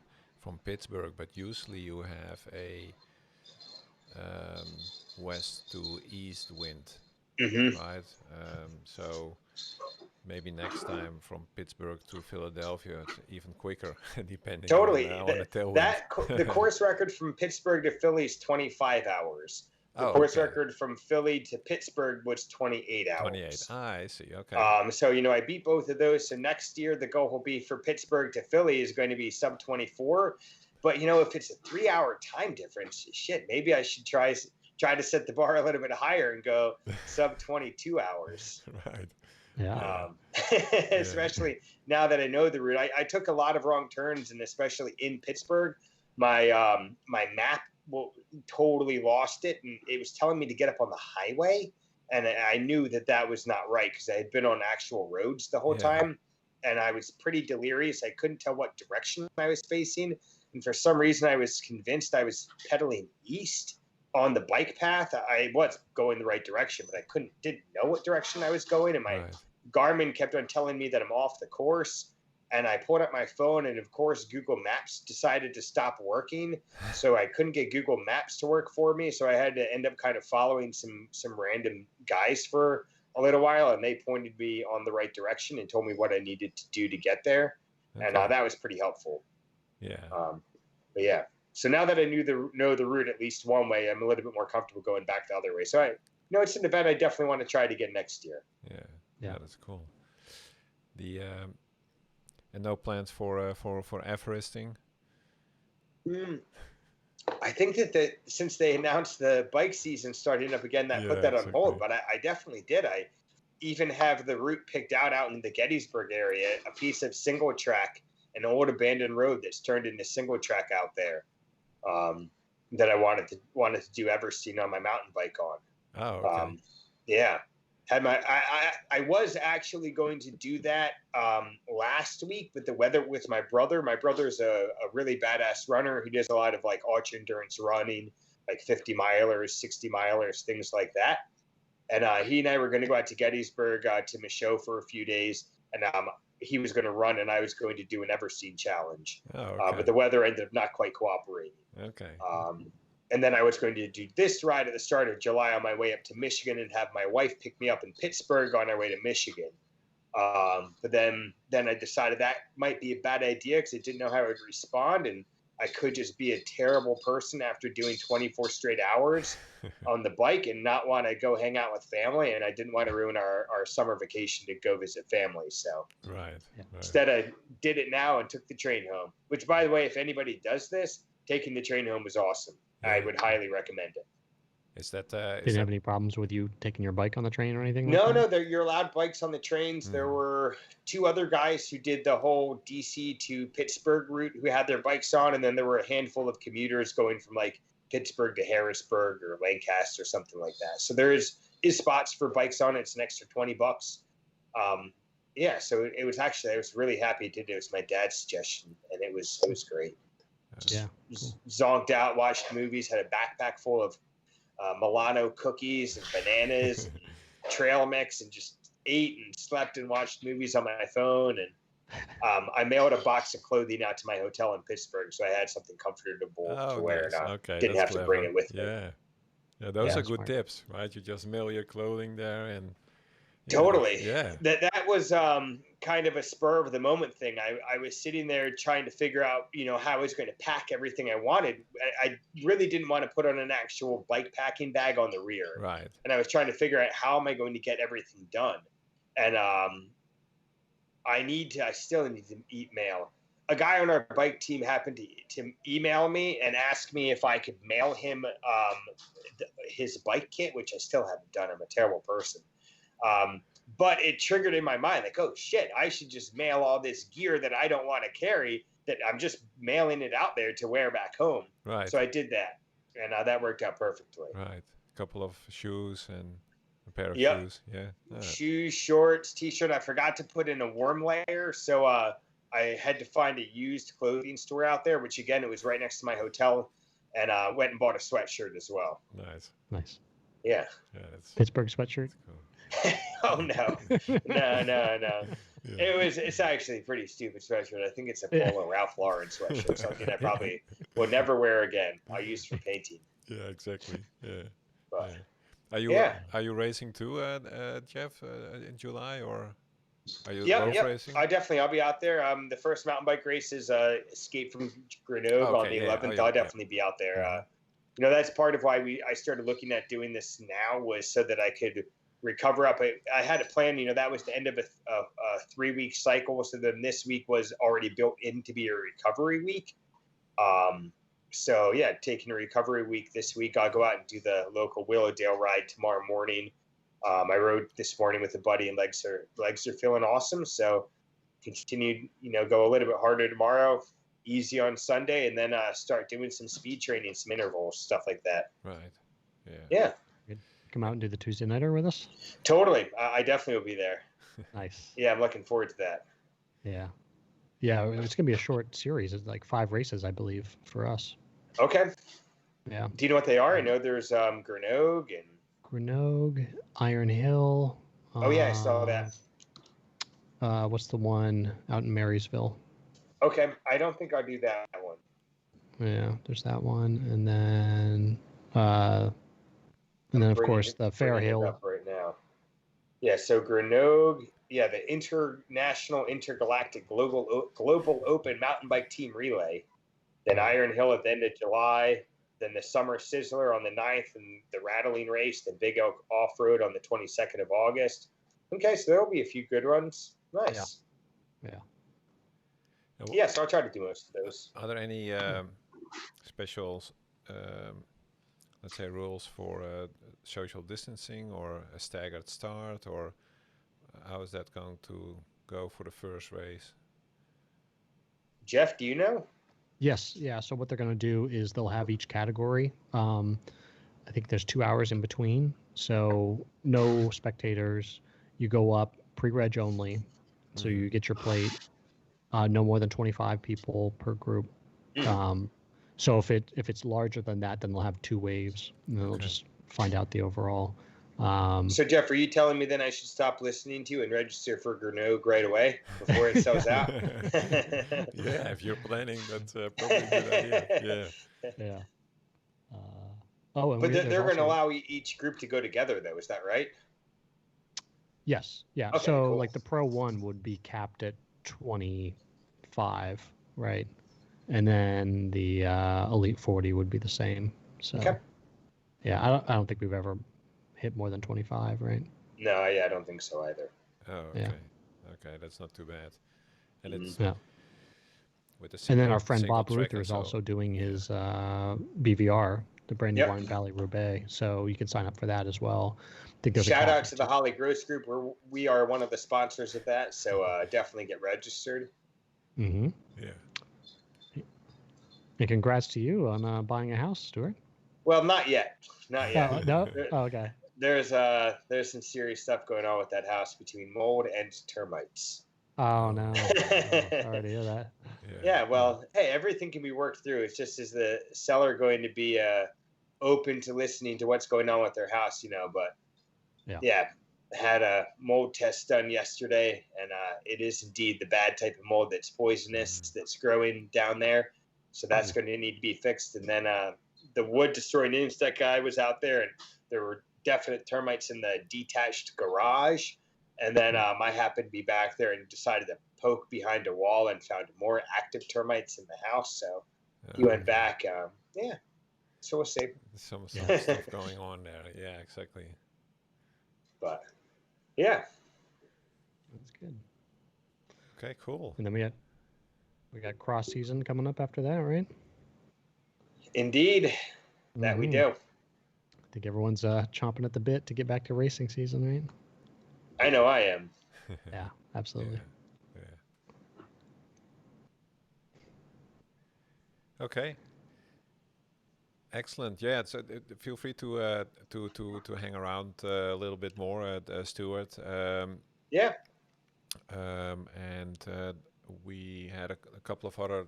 Pittsburgh, but usually you have a west to east wind, right? So maybe next time from Pittsburgh to Philadelphia, it's even quicker, depending Totally. on the tailwind. The course record from Pittsburgh to Philly is 25 hours. The course record from Philly to Pittsburgh was 28 hours. 28. I see. Okay. So, I beat both of those. So next year, the goal will be for Pittsburgh to Philly is going to be sub 24. But, if it's a 3-hour time difference, shit, maybe I should try to set the bar a little bit higher and go sub 22 hours. Right. Yeah. Especially now that I know the route. I took a lot of wrong turns, and especially in Pittsburgh, my map totally lost it, and it was telling me to get up on the highway, and I knew that was not right because I had been on actual roads the whole time, and I was pretty delirious. I couldn't tell what direction I was facing, and for some reason I was convinced I was pedaling east on the bike path. I was going the right direction, but I didn't know what direction I was going, and my Garmin kept on telling me that I'm off the course. And I pulled up my phone, and of course, Google Maps decided to stop working. So I couldn't get Google Maps to work for me. So I had to end up kind of following some random guys for a little while, and they pointed me on the right direction and told me what I needed to do to get there. Okay. And that was pretty helpful. Yeah. But yeah. So now that I know the route at least one way, I'm a little bit more comfortable going back the other way. So it's an event I definitely want to try to get next year. Yeah, that's cool. And no plans for Everesting? I think that since they announced the bike season starting up again, that put that on hold. But I definitely did. I even have the route picked out in the Gettysburg area, a piece of single track, an old abandoned road that's turned into single track out there, that I wanted to do Everesting on my mountain bike on. Oh, okay. Yeah. I was actually going to do that last week, but the weather with my brother. My brother's a really badass runner. He does a lot of like ultra endurance running, like 50 milers, 60 milers, things like that. And he and I were going to go out to Gettysburg to Michaud for a few days, and he was going to run, and I was going to do an Everesting challenge. Oh, okay. But the weather ended up not quite cooperating. Okay. And then I was going to do this ride at the start of July on my way up to Michigan and have my wife pick me up in Pittsburgh on our way to Michigan. But then I decided that might be a bad idea because I didn't know how I would respond. And I could just be a terrible person after doing 24 straight hours on the bike and not want to go hang out with family. And I didn't want to ruin our summer vacation to go visit family. So instead I did it now and took the train home, which, by the way, if anybody does this, taking the train home was awesome. I would highly recommend it. Is that didn't have any problems with you taking your bike on the train or anything? No, you're allowed bikes on the trains. There were 2 other guys who did the whole DC to Pittsburgh route who had their bikes on, and then there were a handful of commuters going from like Pittsburgh to Harrisburg or Lancaster or something like that. So there is spots for bikes on. It's an extra $20. So it was actually, I was really happy it did. It was my dad's suggestion, and it was great. Zonked out, watched movies, had a backpack full of Milano cookies and bananas and trail mix, and just ate and slept and watched movies on my phone. And I mailed a box of clothing out to my hotel in Pittsburgh, so I had something comfortable to wear. Nice. And didn't have to bring it with me. Yeah, those are good tips, right? You just mail your clothing there, and Totally. Yeah. That was kind of a spur of the moment thing. I was sitting there trying to figure out, how I was going to pack everything I wanted. I really didn't want to put on an actual bike packing bag on the rear. Right. And I was trying to figure out how am I going to get everything done. And I still need to eat mail. A guy on our bike team happened to email me and ask me if I could mail him his bike kit, which I still haven't done. I'm a terrible person. But it triggered in my mind, like, oh shit, I should just mail all this gear that I don't want to carry, that I'm just mailing it out there to wear back home. Right. So I did that, and that worked out perfectly. Right. A couple of shoes and a pair of Yep. shoes. Yeah. Shoes, shorts, t-shirt. I forgot to put in a warm layer, so I had to find a used clothing store out there, which again, it was right next to my hotel, and went and bought a sweatshirt as well. Nice. Yeah. Yeah. That's Pittsburgh sweatshirt. cool. Oh no. No. Yeah. It's actually a pretty stupid sweatshirt. I think it's a Polo Ralph Lauren sweatshirt, something I probably will never wear again. I use for painting. Yeah. Exactly. Yeah. But Yeah. Are you racing too, Geoff, in July, or are you both racing? I'll be out there. The first mountain bike race is Escape from Grenoble on the 11th. I'll definitely be out there. That's part of why I started looking at doing this now, was so that I could recover up. I had a plan, that was the end of a 3-week cycle. So then this week was already built in to be a recovery week. So yeah, taking a recovery week this week. I'll go out and do the local Willowdale ride tomorrow morning. I rode this morning with a buddy, and legs are feeling awesome. So continue, go a little bit harder tomorrow, easy on Sunday, and then start doing some speed training, some intervals, stuff like that. Right. Yeah. Yeah. Come out and do the Tuesday nighter with us. Totally. I definitely will be there. Nice. Yeah, I'm looking forward to that. Yeah. It's gonna be a short series. It's like 5 races, I believe, for us. Okay. Yeah. Do you know what they are? I know there's Grenoble, Iron Hill. Oh yeah, I saw that. What's the one out in Marysville? Okay, I don't think I'll do that one. Yeah, there's that one, and then of course the Fair Hill. Up right now. Yeah, so Grenoble, the International Intergalactic Global Open Mountain Bike Team Relay. Then Iron Hill at the end of July. Then the Summer Sizzler on the 9th, and the Rattling Race, the Big Elk Off-Road on the 22nd of August. Okay, so there'll be a few good runs. Nice. Yeah, so I'll try to do most of those. Are there any special, let's say, rules for social distancing or a staggered start, or how is that going to go for the first race? Geoff, do you know? Yes. Yeah. So what they're going to do is they'll have each category. I think there's 2 hours in between. So no spectators. You go up pre-reg only. So you get your plate. No more than 25 people per group. So if it's larger than that, then they'll have 2 waves. And they'll just find out the overall. So Geoff, are you telling me then I should stop listening to you and register for Grenoble right away before it sells out? Yeah, if you're planning, that's probably a good idea. Yeah. But they're going to allow each group to go together, though. Is that right? Yes. Yeah. Okay, so cool. like the Pro 1 would be capped at 25, right? And then the Elite 40 would be the same. So yeah, I don't think we've ever hit more than 25, right? No, I don't think so either. Oh, okay. Yeah. Okay, that's not too bad. And it's with the and then our friend Bob Luther is also doing his BVR, the Brandy Wine Valley Roubaix. So you can sign up for that as well. Shout out to the Holly Gross Group. We are one of the sponsors of that, so definitely get registered. Mm-hmm. Yeah. And congrats to you on buying a house, Stuart. Well, not yet. Not yet. No? Oh, okay. There's some serious stuff going on with that house between mold and termites. Oh no! Sorry to hear that. Yeah. Well, hey, everything can be worked through. It's just, is the seller going to be open to listening to what's going on with their house? But had a mold test done yesterday, and it is indeed the bad type of mold that's poisonous that's growing down there. So that's going to need to be fixed. And then the wood destroying insect guy was out there, and there were definite termites in the detached garage. And then I happened to be back there and decided to poke behind a wall and found more active termites in the house. So he went back. Yeah, so we'll see. Some Yeah. stuff going on there. Yeah, exactly. But yeah, That's good. Okay, cool. And then we got cross season coming up after that, right? indeed, that we Mhm. do. I think everyone's chomping at the bit to get back to racing season, right? I know I am. Yeah, absolutely. Yeah. Okay. Excellent. Yeah. So feel free to hang around a little bit more, Stuart. Yeah. And we had a couple of other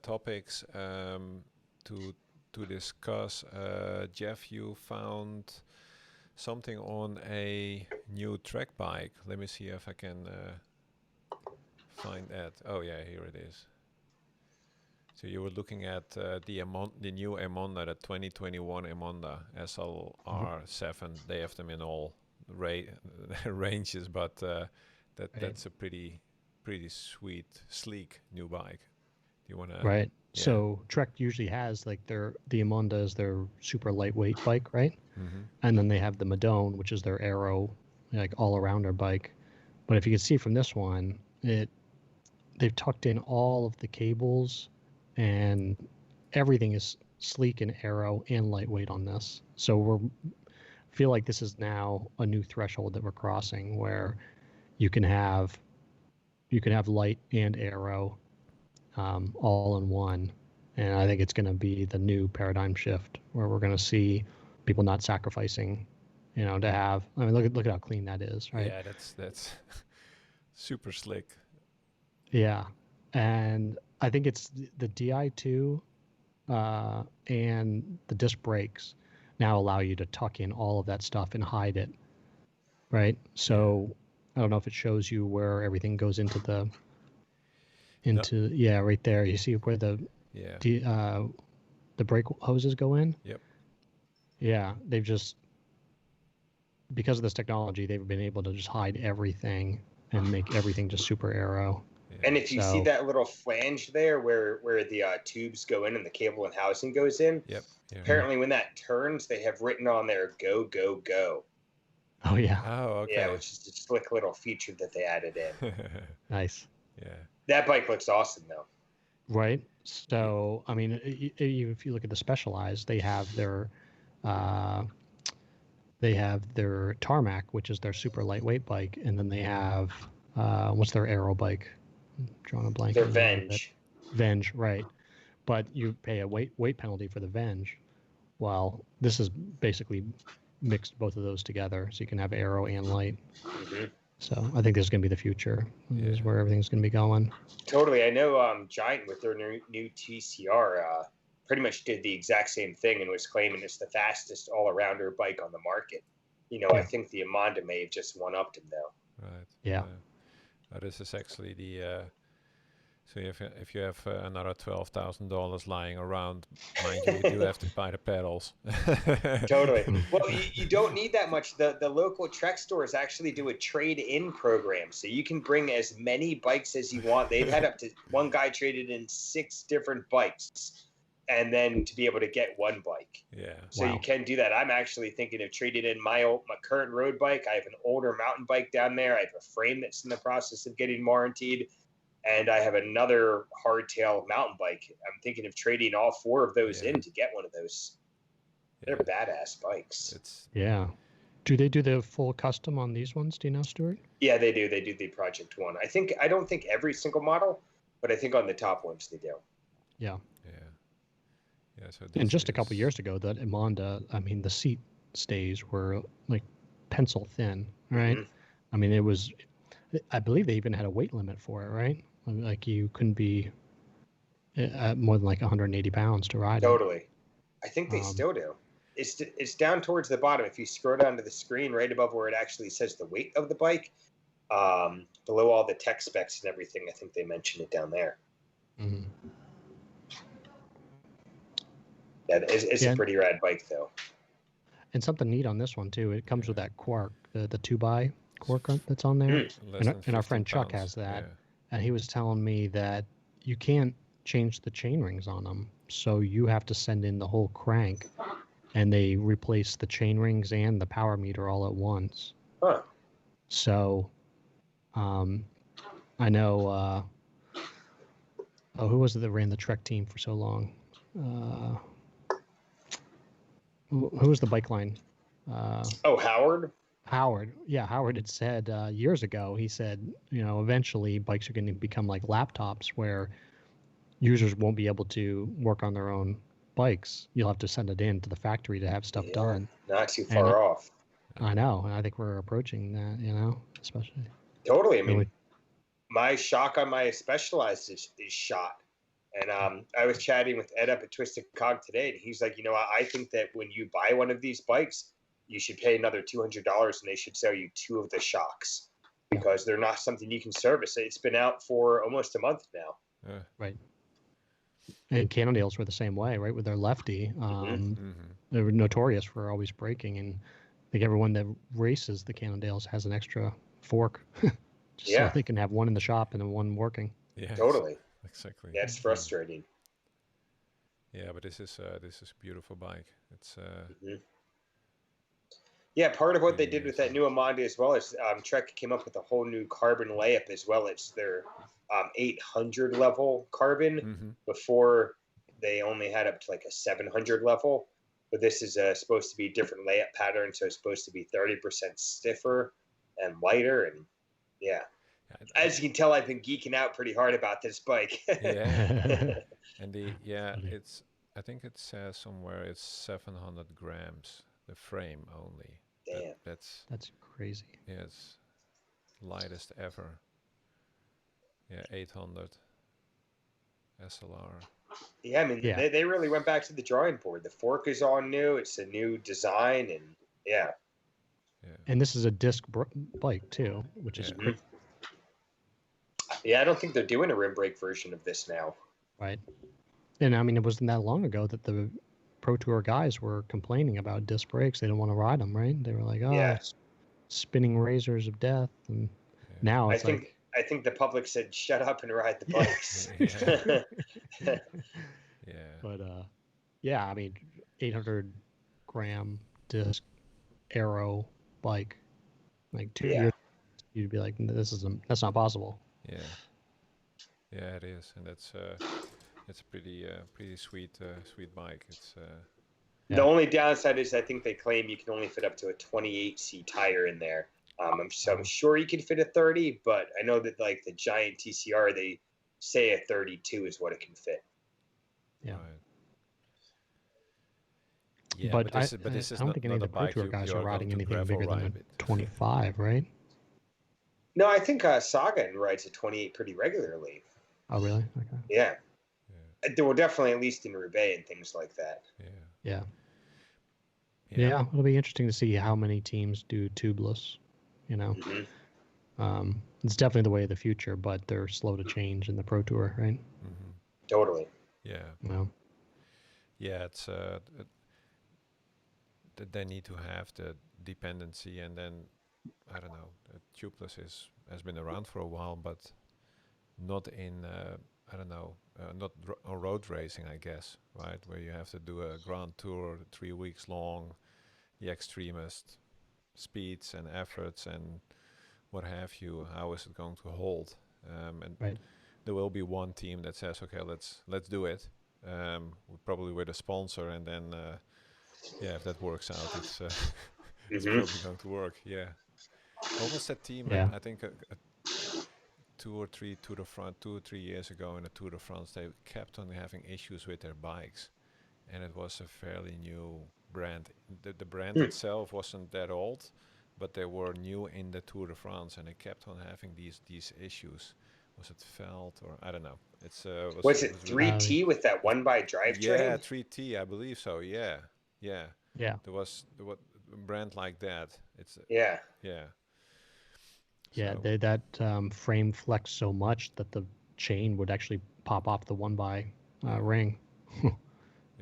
topics to discuss. Geoff, you found something on a new track bike. Let me see if I can find that. Oh yeah, here it is. So you were looking at the new Emonda, the 2021 Emonda SLR7. They have them in all ranges, but that's a pretty sweet, sleek new bike. Do you want to? Right. Yeah. So Trek usually has like the Emonda is their super lightweight bike, right? Mm-hmm. And then they have the Madone, which is their aero, like all-arounder bike. But if you can see from this one, they've tucked in all of the cables, and everything is sleek and aero and lightweight on this. So feel like this is now a new threshold that we're crossing, where you can have light and aero all in one. And I think it's going to be the new paradigm shift, where we're going to see people not sacrificing, to have. I mean, look at how clean that is, right? Yeah, that's super slick. Yeah, and I think it's the Di2 and the disc brakes now allow you to tuck in all of that stuff and hide it, right? So I don't know if it shows you where everything goes into right there. You see where the brake hoses go in? Yep. Yeah, they've just, because of this technology, they've been able to just hide everything and make everything just super aero. Yeah. And if you see that little flange there where the tubes go in and the cable and housing goes in, yep. Yeah. Apparently when that turns, they have written on there, go, go, go. Oh, yeah. Oh, okay. Yeah, which is a slick little feature that they added in. Nice. Yeah. That bike looks awesome, though. Right. So, I mean, if you look at the Specialized, they have their Tarmac, which is their super lightweight bike, and then they have what's their aero bike? I'm drawing a blank. Their Venge. Venge, right? But you pay a weight penalty for the Venge. Well, this is basically mixed both of those together, so you can have aero and light. Mm-hmm. So I think this is going to be the future. This is where everything's going to be going. Totally. I know Giant with their new TCR pretty much did the exact same thing and was claiming it's the fastest all-arounder bike on the market. I think the Emonda may have just one-upped him, though. Right. Yeah. This is actually the. So if you have another $12,000 lying around, mind you do have to buy the pedals. Totally. Well, you don't need that much. The local Trek stores actually do a trade-in program, so you can bring as many bikes as you want. They've had up to one guy traded in 6 different bikes, and then to be able to get one bike. Yeah. So you can do that. I'm actually thinking of trading in my current road bike. I have an older mountain bike down there. I have a frame that's in the process of getting warranted. And I have another hardtail mountain bike. I'm thinking of trading all 4 of those in to get one of those. They're badass bikes. Do they do the full custom on these ones? Do you know, Stuart? Yeah, they do. They do the Project One. I don't think every single model, but I think on the top ones they do. Yeah. Yeah. So and just a couple years ago, that Emonda, I mean, the seat stays were like pencil thin, right? Mm-hmm. I mean, I believe they even had a weight limit for it, right? Like you couldn't be more than like 180 pounds to ride. Totally. I think they still do. It's down towards the bottom. If you scroll down to the screen right above where it actually says the weight of the bike, below all the tech specs and everything, I think they mentioned it down there. Mm-hmm. Yeah, it's a pretty rad bike, though. And something neat on this one, too, it comes with that Quark, the 2x cork that's on there. Less than And our 15 friend Chuck pounds. has that. Yeah. And he was telling me that you can't change the chain rings on them. So you have to send in the whole crank, and they replace the chain rings and the power meter all at once. Huh. So I know, who was it that ran the Trek team for so long? Who was the bike line? Howard? Howard. Yeah, Howard had said years ago, he said, eventually bikes are going to become like laptops where users won't be able to work on their own bikes. You'll have to send it in to the factory to have stuff done. Not too And far off. I know. And I think we're approaching that, especially. Totally. I mean, Really. my shock on my Specialized is shot. And I was chatting with Ed up at Twisted Cog today, and he's like, I think that when you buy one of these bikes, you should pay another $200, and they should sell you 2 of the shocks because they're not something you can service. It's been out for almost a month now. Right. And Cannondales were the same way, right? With their lefty, they were notorious for always breaking, and I think everyone that races the Cannondales has an extra fork, just so they can have one in the shop and then one working. Yeah. Totally. Exactly. That's frustrating. Yeah, but this is a beautiful bike. It's Yeah, part of what they did with that new Amanda as well is Trek came up with a whole new carbon layup as well. It's their 800 level carbon. Before they only had up to like a 700 level. But this is supposed to be a different layup pattern, so it's supposed to be 30% stiffer and lighter. And as you can tell, I've been geeking out pretty hard about this bike. and I think it says somewhere it's 700 grams, the frame only. Damn. That's crazy. Yeah, it's lightest ever. Yeah, 800 SLR. Yeah, I mean, they really went back to the drawing board. The fork is all new. It's a new design, and yeah. And this is a disc bike too, which is great. Yeah, I don't think they're doing a rim brake version of this now. Right. And I mean, it wasn't that long ago that the Pro Tour guys were complaining about disc brakes. They didn't want to ride them, right? They were like, spinning razors of death. And now it's I think the public said, shut up and ride the bikes. But, I mean, 800 gram disc aero bike, like 2 years, you'd be like, that's not possible. Yeah, it is. And it's a pretty sweet bike. It's the only downside is I think they claim you can only fit up to a 28C tire in there. I'm sure you can fit a 30, but I know that like the giant TCR, they say a 32 is what it can fit. Yeah. Right. Yeah, but this I is don't not, think any of the Pro Tour guys are riding anything bigger than a 25, right? No, I think Saga rides a 28 pretty regularly. Oh, really? Okay. Yeah. There were definitely, at least in Roubaix and things like that. Yeah, it'll be interesting to see how many teams do tubeless. It's definitely the way of the future, but they're slow to change in the Pro Tour, right? Totally. Yeah. Well. Yeah, it's they need to have the dependency, and then I don't know. Tubeless has been around for a while, but not in not on road racing, I guess, right? Where you have to do a Grand Tour 3 weeks long, the extremist speeds and efforts and what have you. How is it going to hold? And there will be one team that says, okay, let's do it. Probably with a sponsor, and then if that works out, it's probably going to work. Yeah. What was that team? I think 2 or 3 years ago in the Tour de France, they kept on having issues with their bikes, and it was a fairly new brand. The brand itself wasn't that old, but they were new in the Tour de France, and they kept on having these issues. Was it Felt or I don't know? Was it 3T with that one by drivetrain? Yeah, 3T, I believe so. Yeah. There was a brand like that. It's Yeah, that frame flexed so much that the chain would actually pop off the one by ring.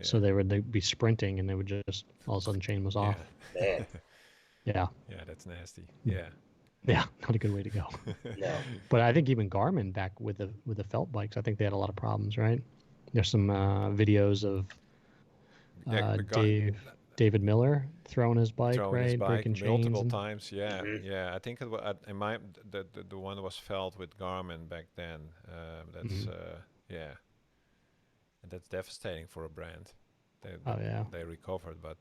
So they'd be sprinting, and they would just all of a sudden chain was off. Man. Yeah, that's nasty. Yeah. Yeah, not a good way to go. No. But I think even Garmin back with the felt bikes, I think they had a lot of problems, right? There's some videos of Yeah, the guy David Miller throwing his bike, throwing his right, bike breaking chains, multiple and times. Yeah, Mhm. yeah. I think it was in my the one was felt with Garmin back then. That's yeah, and that's devastating for a brand. oh yeah, They recovered, but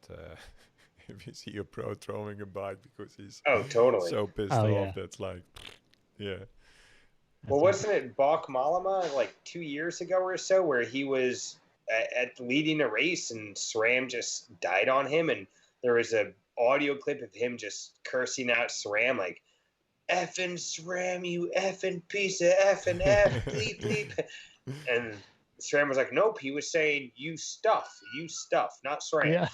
if you see a pro throwing a bike because he's Oh, totally. so pissed Oh, off, yeah. that's like, yeah, Well, That's wasn't it Bach Malama like 2 years ago or so, where he was at leading a race and SRAM just died on him, and there was a audio clip of him just cursing out SRAM like "effing SRAM, you effing piece of effing f bleep bleep," and SRAM was like, "Nope," he was saying "you stuff, not SRAM." yeah.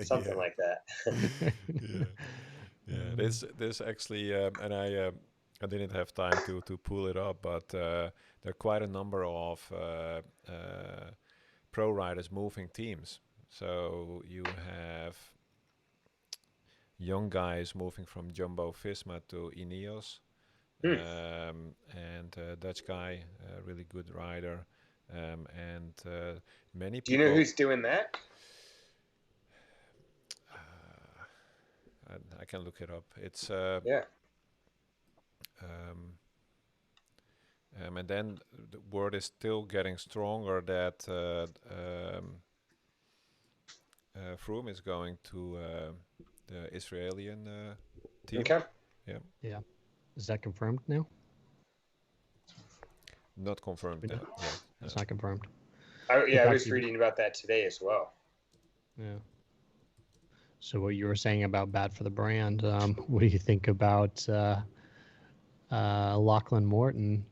Something yeah. like that. yeah, yeah. This actually, and I didn't have time to pull it up, but there are quite a number of pro riders moving teams. So you have young guys moving from Jumbo Visma to Ineos, and Dutch guy, a really good rider, and many Do you know people. who's doing that? I can look it up. It's Yeah. um, and then the word is still getting stronger that Froome is going to the Israeli team. Okay. Yeah, Yeah. Is that confirmed now? not confirmed We yet. don't- yet, It's no. not confirmed. I fact, was reading about that today as well. Yeah. So what you were saying about bad for the brand, what do you think about Lachlan Morton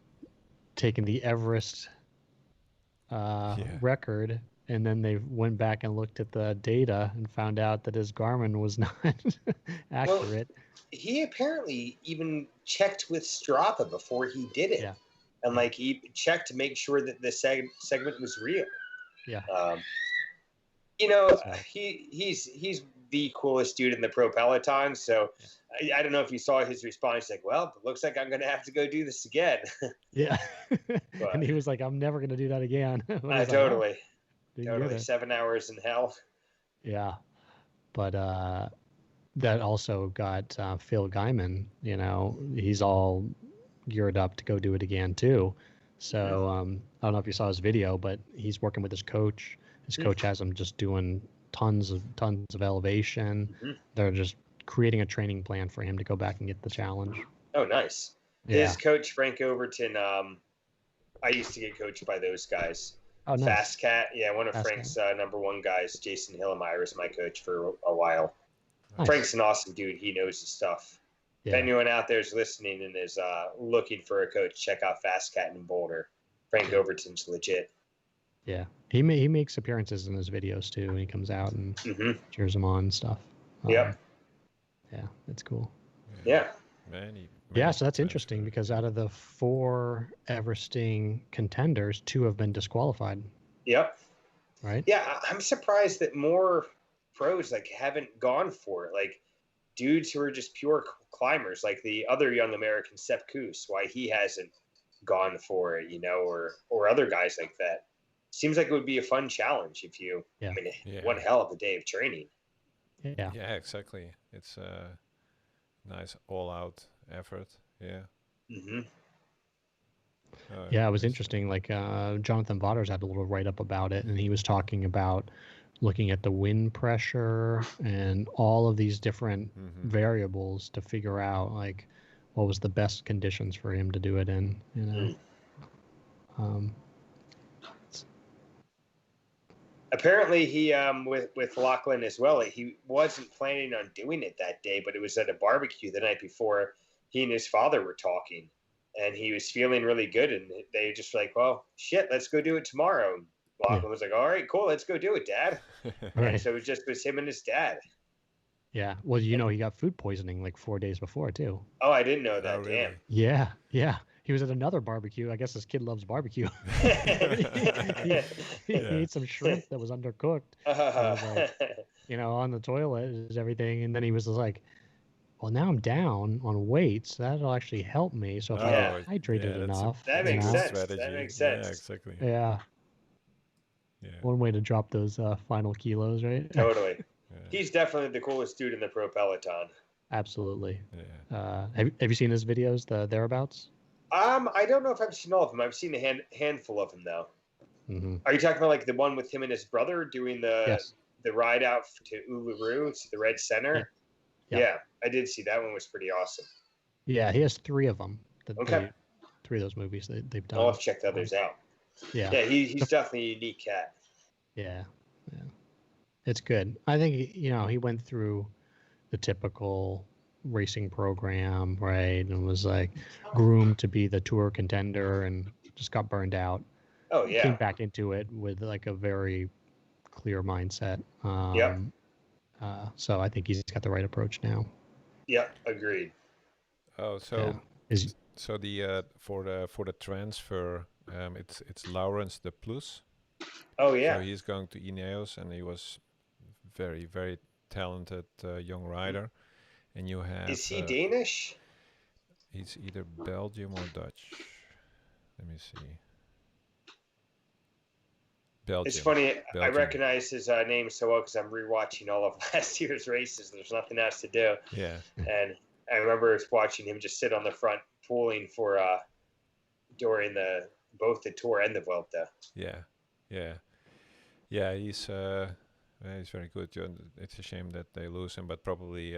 taking the Everest record, and then they went back and looked at the data and found out that his Garmin was not accurate. He apparently even checked with Strava before he did it. Yeah. And like he checked to make sure that the segment was real. Yeah. He's the coolest dude in the pro peloton. So I don't know if you saw his response. Like, well, it looks like I'm going to have to go do this again. Yeah. And he was like, I'm never going to do that again. Totally. Like, oh, Totally. 7 hours in hell. Yeah. But that also got Phil Guyman, he's all geared up to go do it again too. So I don't know if you saw his video, but he's working with his coach. His coach has him just doing tons of elevation. They're just creating a training plan for him to go back and get the challenge. Oh, nice. Yeah. His coach, Frank Overton, I used to get coached by those guys. Oh, nice. Fast Cat. Yeah, one of Fast Frank's number one guys, Jason Hillemeyer, was my coach for a while. Nice. Frank's an awesome dude. He knows his stuff. Yeah. If anyone out there is listening and is looking for a coach, check out Fast Cat in Boulder. Frank Overton's legit. Yeah. He makes appearances in his videos too, and he comes out and cheers them on and stuff. Yeah, that's cool. Yeah. Many So that's interesting because out of the 4 Everesting contenders, 2 have been disqualified. Yep. Right? Yeah, I'm surprised that more pros haven't gone for it. Like dudes who are just pure climbers, like the other young American Sepp Kuss, why he hasn't gone for it, or other guys like that. Seems like it would be a fun challenge if you. Yeah. I mean, one hell of a day of training. Yeah. Yeah, exactly. It's a nice all-out effort. Yeah. Yeah, it was interesting. Like Jonathan Vaughters had a little write-up about it, and he was talking about looking at the wind pressure and all of these different variables to figure out like what was the best conditions for him to do it in. Apparently, he with Lachlan as well. He wasn't planning on doing it that day, but it was at a barbecue the night before. He and his father were talking, and he was feeling really good. And they just were like, "Well, shit, let's go do it tomorrow." And Lachlan was like, "All right, cool, let's go do it, Dad." Right. And so it was him and his dad. Yeah. Well, he got food poisoning like 4 days before too. Oh, I didn't know that. Oh, really? Damn. Yeah. Yeah. He was at another barbecue. I guess his kid loves barbecue. he ate some shrimp that was undercooked. On the toilet is everything. And then he was just like, well, now I'm down on weights. That'll actually help me. So if I Yeah. get hydrated enough, That that's a makes good sense. strategy. That makes Yeah, sense. exactly. yeah, Yeah. one way to drop those final kilos, right? Totally. Yeah. He's definitely the coolest dude in the pro peloton. Absolutely. Yeah. Have you seen his videos, the thereabouts? I don't know if I've seen all of them. I've seen a handful of them though. Mm-hmm. Are you talking about like the one with him and his brother doing Yes. the ride out to Uluru to the Red Center? Yeah. Yeah, I did see that one. Was pretty awesome. Yeah, he has 3 of them. Okay. 3 of those movies they've done. I'll have to check the others out. Yeah. Yeah, he's definitely a unique cat. Yeah. Yeah. It's good. I think he went through the typical racing program, right? And was like groomed to be the tour contender and just got burned out. Oh Came yeah. back into it with like a very clear mindset. Yep. So I think he's got the right approach now. Yep. Agreed. Oh, so Yeah. Is so the for the transfer, it's Laurens de Plus. Oh So yeah. he's going to Ineos, and he was very, very talented young rider. And you have Is he Danish? he's either Belgium or Dutch. Let me see. Belgium. It's funny. I Belgium. recognize his name so well because I'm rewatching all of last year's races. There's nothing else to do, Yeah. and I remember watching him just sit on the front pulling for during both the Tour and the Vuelta. Yeah. Yeah. Yeah. He's very good. It's a shame that they lose him, but probably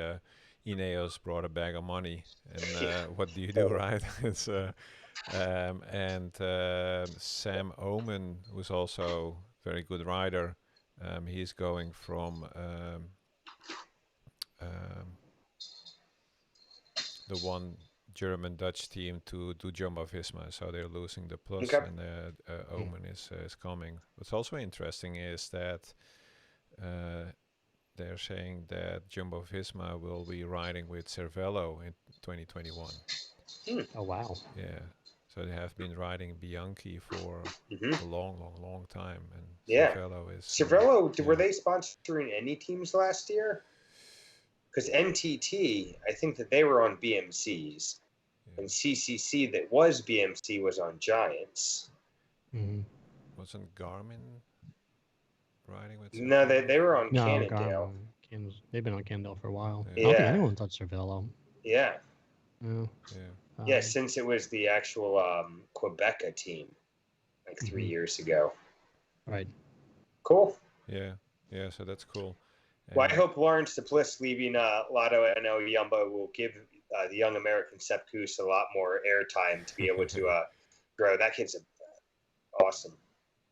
Ineos brought a bag of money, and Yeah, what do you do, totally. right? It's and Sam Omen, who's also very good rider. He's going from the one German Dutch team to Jumbo Visma, so they're losing the plus, Okay. and Omen is coming. What's also interesting is that they're saying that Jumbo Visma will be riding with Cervelo in 2021. oh wow. Yeah, so they have been riding Bianchi for Hmm. a long time, and Yeah. Cervelo is Cervelo, yeah. were they sponsoring any teams last year? Because NTT, I think that they were on BMCs, Yeah. and CCC that was BMC was on Giants. Mm-hmm. Wasn't Garmin riding with No, Cervelo? they were on No, Cannondale. They've been on Cannondale for a while. Yeah. I don't think Yeah. anyone's on Cervelo. Yeah. No. Yeah. Yeah, since it was the actual Quebeca team, like 3 Mhm. years ago. Right. Cool. Yeah, so that's cool. Well, I And hope Lawrence Duplessis leaving Lotto and Yumbo will give the young American Sepp Kuss a lot more airtime to be able to grow. That kid's awesome.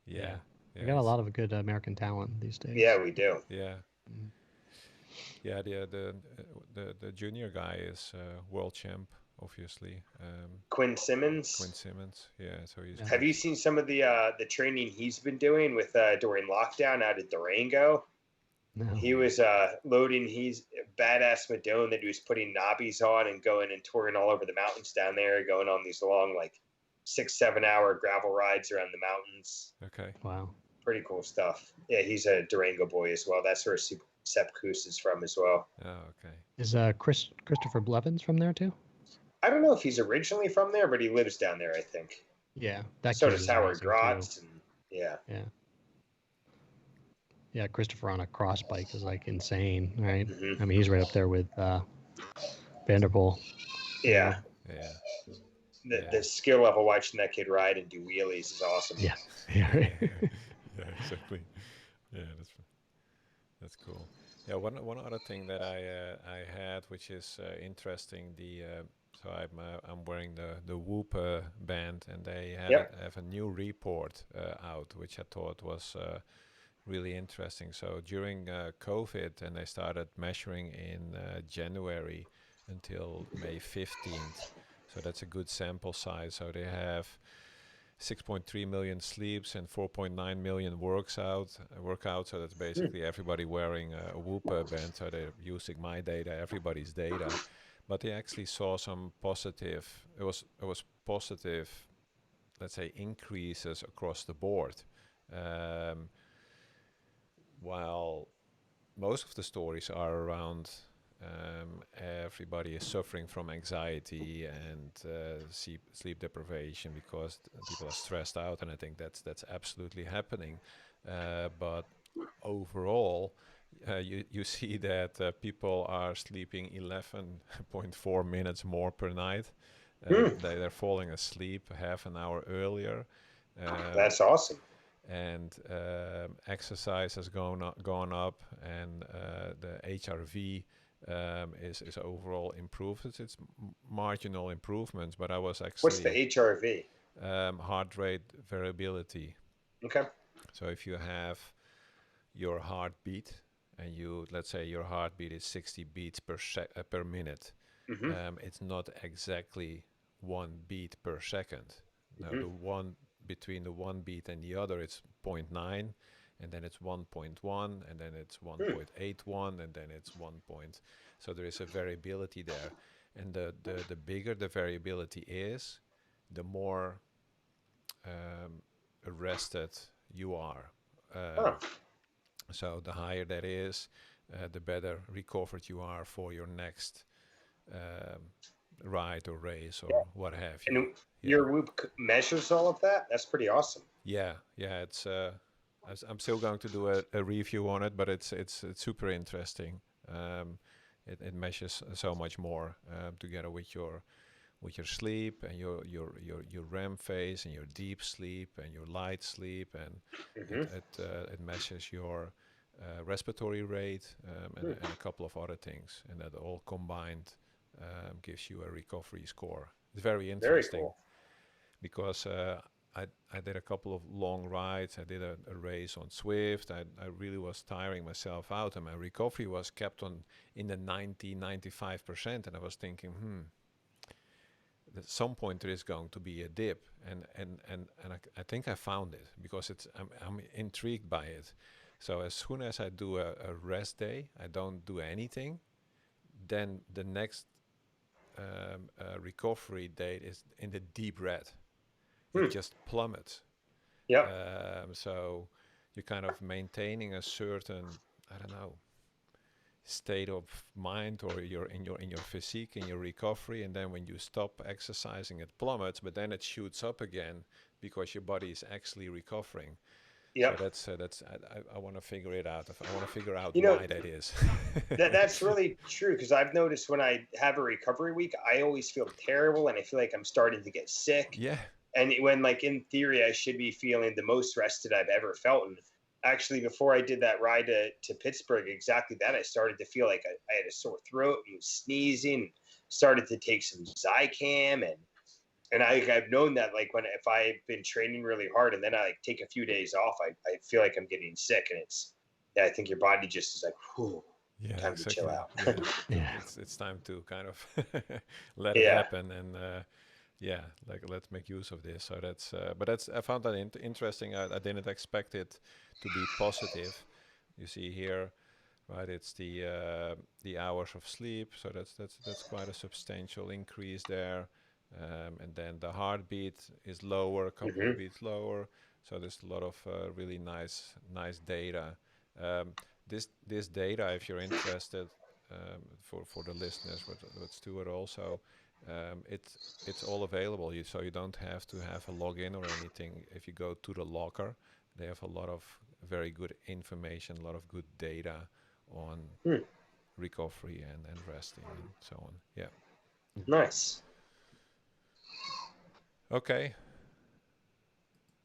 yeah, We got a lot of good American talent these days. Yeah, we do. Yeah, Mhm. yeah. The junior guy is world champ, obviously. Quinn Simmons. Quinn Simmons. Yeah, so he's. Yeah. Have you seen some of the training he's been doing with during lockdown out at Durango? No. He was loading. He's a badass Madone that he was putting knobbies on and going and touring all over the mountains down there, going on these long 6-7 hour gravel rides around the mountains. Okay. Wow. Pretty cool stuff. Yeah, he's a Durango boy as well. That's where Sepp Kuss is from as well. Oh, okay. Is Christopher Blevins from there too? I don't know if he's originally from there, but he lives down there, I think. Yeah. That So kid does is Howard amazing, too. Grotz. And, yeah. Yeah, Christopher on a cross bike is insane, right? Mhm. I mean, he's right up there with Vanderpool. Yeah. Yeah. The skill level watching that kid ride and do wheelies is awesome. Yeah. Yeah, exactly. Yeah, that's cool. Yeah, one other thing that I had, which is interesting. So I'm wearing the Whoop band, and they have a new report out, which I thought was really interesting. So during COVID, and they started measuring in January until May 15th. So that's a good sample size. So they have 6.3 million sleeps and 4.9 million workouts. So that's basically everybody wearing a Whoop band. So they're using my data, everybody's data. But they actually saw some positive. It was positive, let's say, increases across the board. While most of the stories are around everybody is suffering from anxiety and sleep deprivation because people are stressed out, and I think that's absolutely happening. But overall, you see that people are sleeping 11.4 minutes more per night. They're falling asleep half an hour earlier. That's awesome. And exercise has gone up, and the HRV is overall improved. It's marginal improvements, but I was actually... What's the HRV? Heart rate variability. Okay. So if you have your heartbeat, and let's say your heartbeat is 60 beats per minute, it's not exactly 1 beat per second. No, the one between the one beat and the other, it's 0.9, and then it's 1.1, and then it's 1.81, and then it's 1 point. So there is a variability there, and the bigger the variability is, the more arrested you are. So the higher that is, the better recovered you are for your next ride or race or what have you. And your Whoop measures all of that? That's pretty awesome. Yeah. It's I'm still going to do a review on it, but it's super interesting. It measures so much more together with your sleep and your REM phase and your deep sleep and your light sleep, and it measures your respiratory rate and a couple of other things, and that all combined gives you a recovery score. It's very interesting. Very cool. Because I did a couple of long rides. I did a race on Swift. I really was tiring myself out, and my recovery was kept in the 95%, and I was thinking, at some point there is going to be a dip, and I think I found it, because I'm intrigued by it. So as soon as I do a rest day, I don't do anything, then the next recovery date is in the deep red. It just plummets. Yeah. So you're kind of maintaining a certain, I don't know, state of mind, or in your physique, in your recovery, and then when you stop exercising, it plummets, but then it shoots up again because your body is actually recovering. Yeah. So that's I want to figure it out. I want to figure out why that is. That's really true, because I've noticed when I have a recovery week, I always feel terrible, and I feel like I'm starting to get sick. Yeah. And when, like, in theory, I should be feeling the most rested I've ever felt. And actually, before I did that ride to Pittsburgh, exactly that, I started to feel like I had a sore throat and was sneezing, started to take some Zicam, and I've known that, like, if I've been training really hard and then I take a few days off, I feel like I'm getting sick, and I think your body just is like, whew, time to chill out. Yeah. It's time to kind of let it happen, and let's make use of this. So I found that interesting. I didn't expect it to be positive. You see here, right? It's the hours of sleep. So that's quite a substantial increase there. And then the heartbeat is lower, a couple of beats lower. So there's a lot of really nice data. This data, if you're interested, for the listeners, but Stuart also, it's all available. So you don't have to have a login or anything. If you go to the locker, they have a lot of very good information, a lot of good data on recovery and resting and so on. Yeah. Nice. Okay.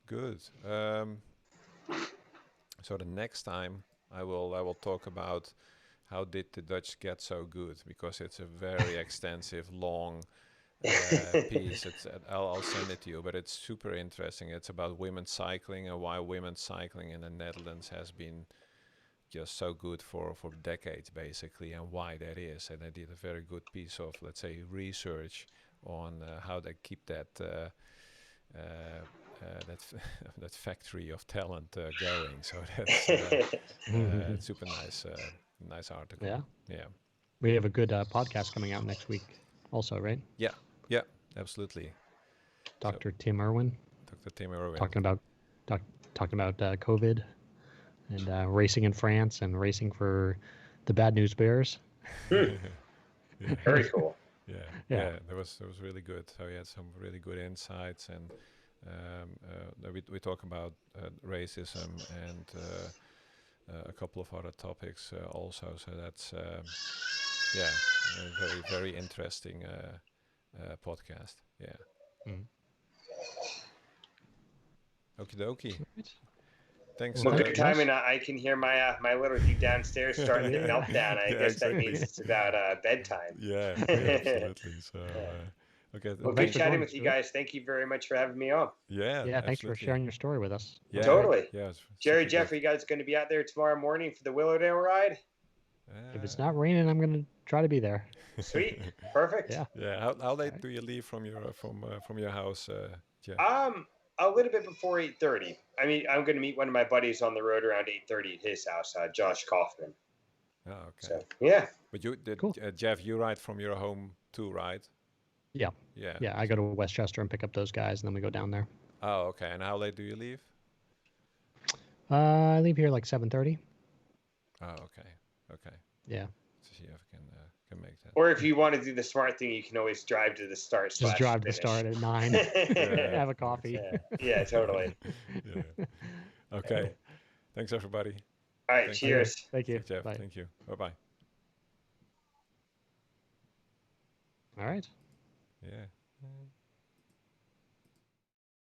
Good. So the next time I will talk about how did the Dutch get so good, because it's a very extensive, long piece. I'll send it to you, but it's super interesting. It's about women's cycling and why women's cycling in the Netherlands has been just so good for decades, basically, and why that is. And I did a very good piece of, let's say, research on how they keep that factory of talent going. So that's super nice article. Yeah. We have a good podcast coming out next week also, right? Yeah, absolutely. Dr. Tim Irwin. Dr. Tim Irwin. Talking about COVID and racing in France and racing for the Bad News Bears. Yeah. Yeah. Very cool. Yeah, Yeah. yeah, that was really good. So he had some really good insights, and we talk about racism and a couple of other topics also. So that's yeah, a very interesting podcast. Yeah. Mhm. Okie dokie. Right. Thanks. Well, Well, thank good you, guys. timing. I can hear my little dude downstairs starting to melt down. I Yeah, guess that exactly. means it's about bedtime. Yeah, yeah, absolutely. So okay, Well, Well, good thanks for chatting joining with us, you Stuart. guys. Thank you very much for having me on. yeah, Yeah, thanks for absolutely. sharing your story with us. That Yeah, was great. Totally. yeah, it's Jerry, super Jeff, good. are you guys going to be out there tomorrow morning for the Willowdale ride? If it's not raining, I'm gonna try to be there. Sweet. Perfect. Yeah. Yeah, how late Alright. do you leave from your house, Jeff? A little bit before 8:30. I mean, I'm going to meet one of my buddies on the road around 8:30 at his house, Josh Kaufman. Oh, okay. So, yeah. But you did, Cool. Jeff, you ride from your home too, right? Yeah. Yeah. Yeah, I go to Westchester and pick up those guys, and then we go down there. Oh, okay. And how late do you leave? I leave here like 7:30. Oh, okay. Okay. Yeah. To see if I can make that. Or if you want to do the smart thing, you can always drive to the start. Just drive to the finish. start at 9. Yeah. Have a coffee. Yeah, totally. Yeah. Okay. Thanks, everybody. All right, Thank cheers. Thank you. Thanks, Jeff. Bye. Thank you. Bye-bye. All right. Yeah.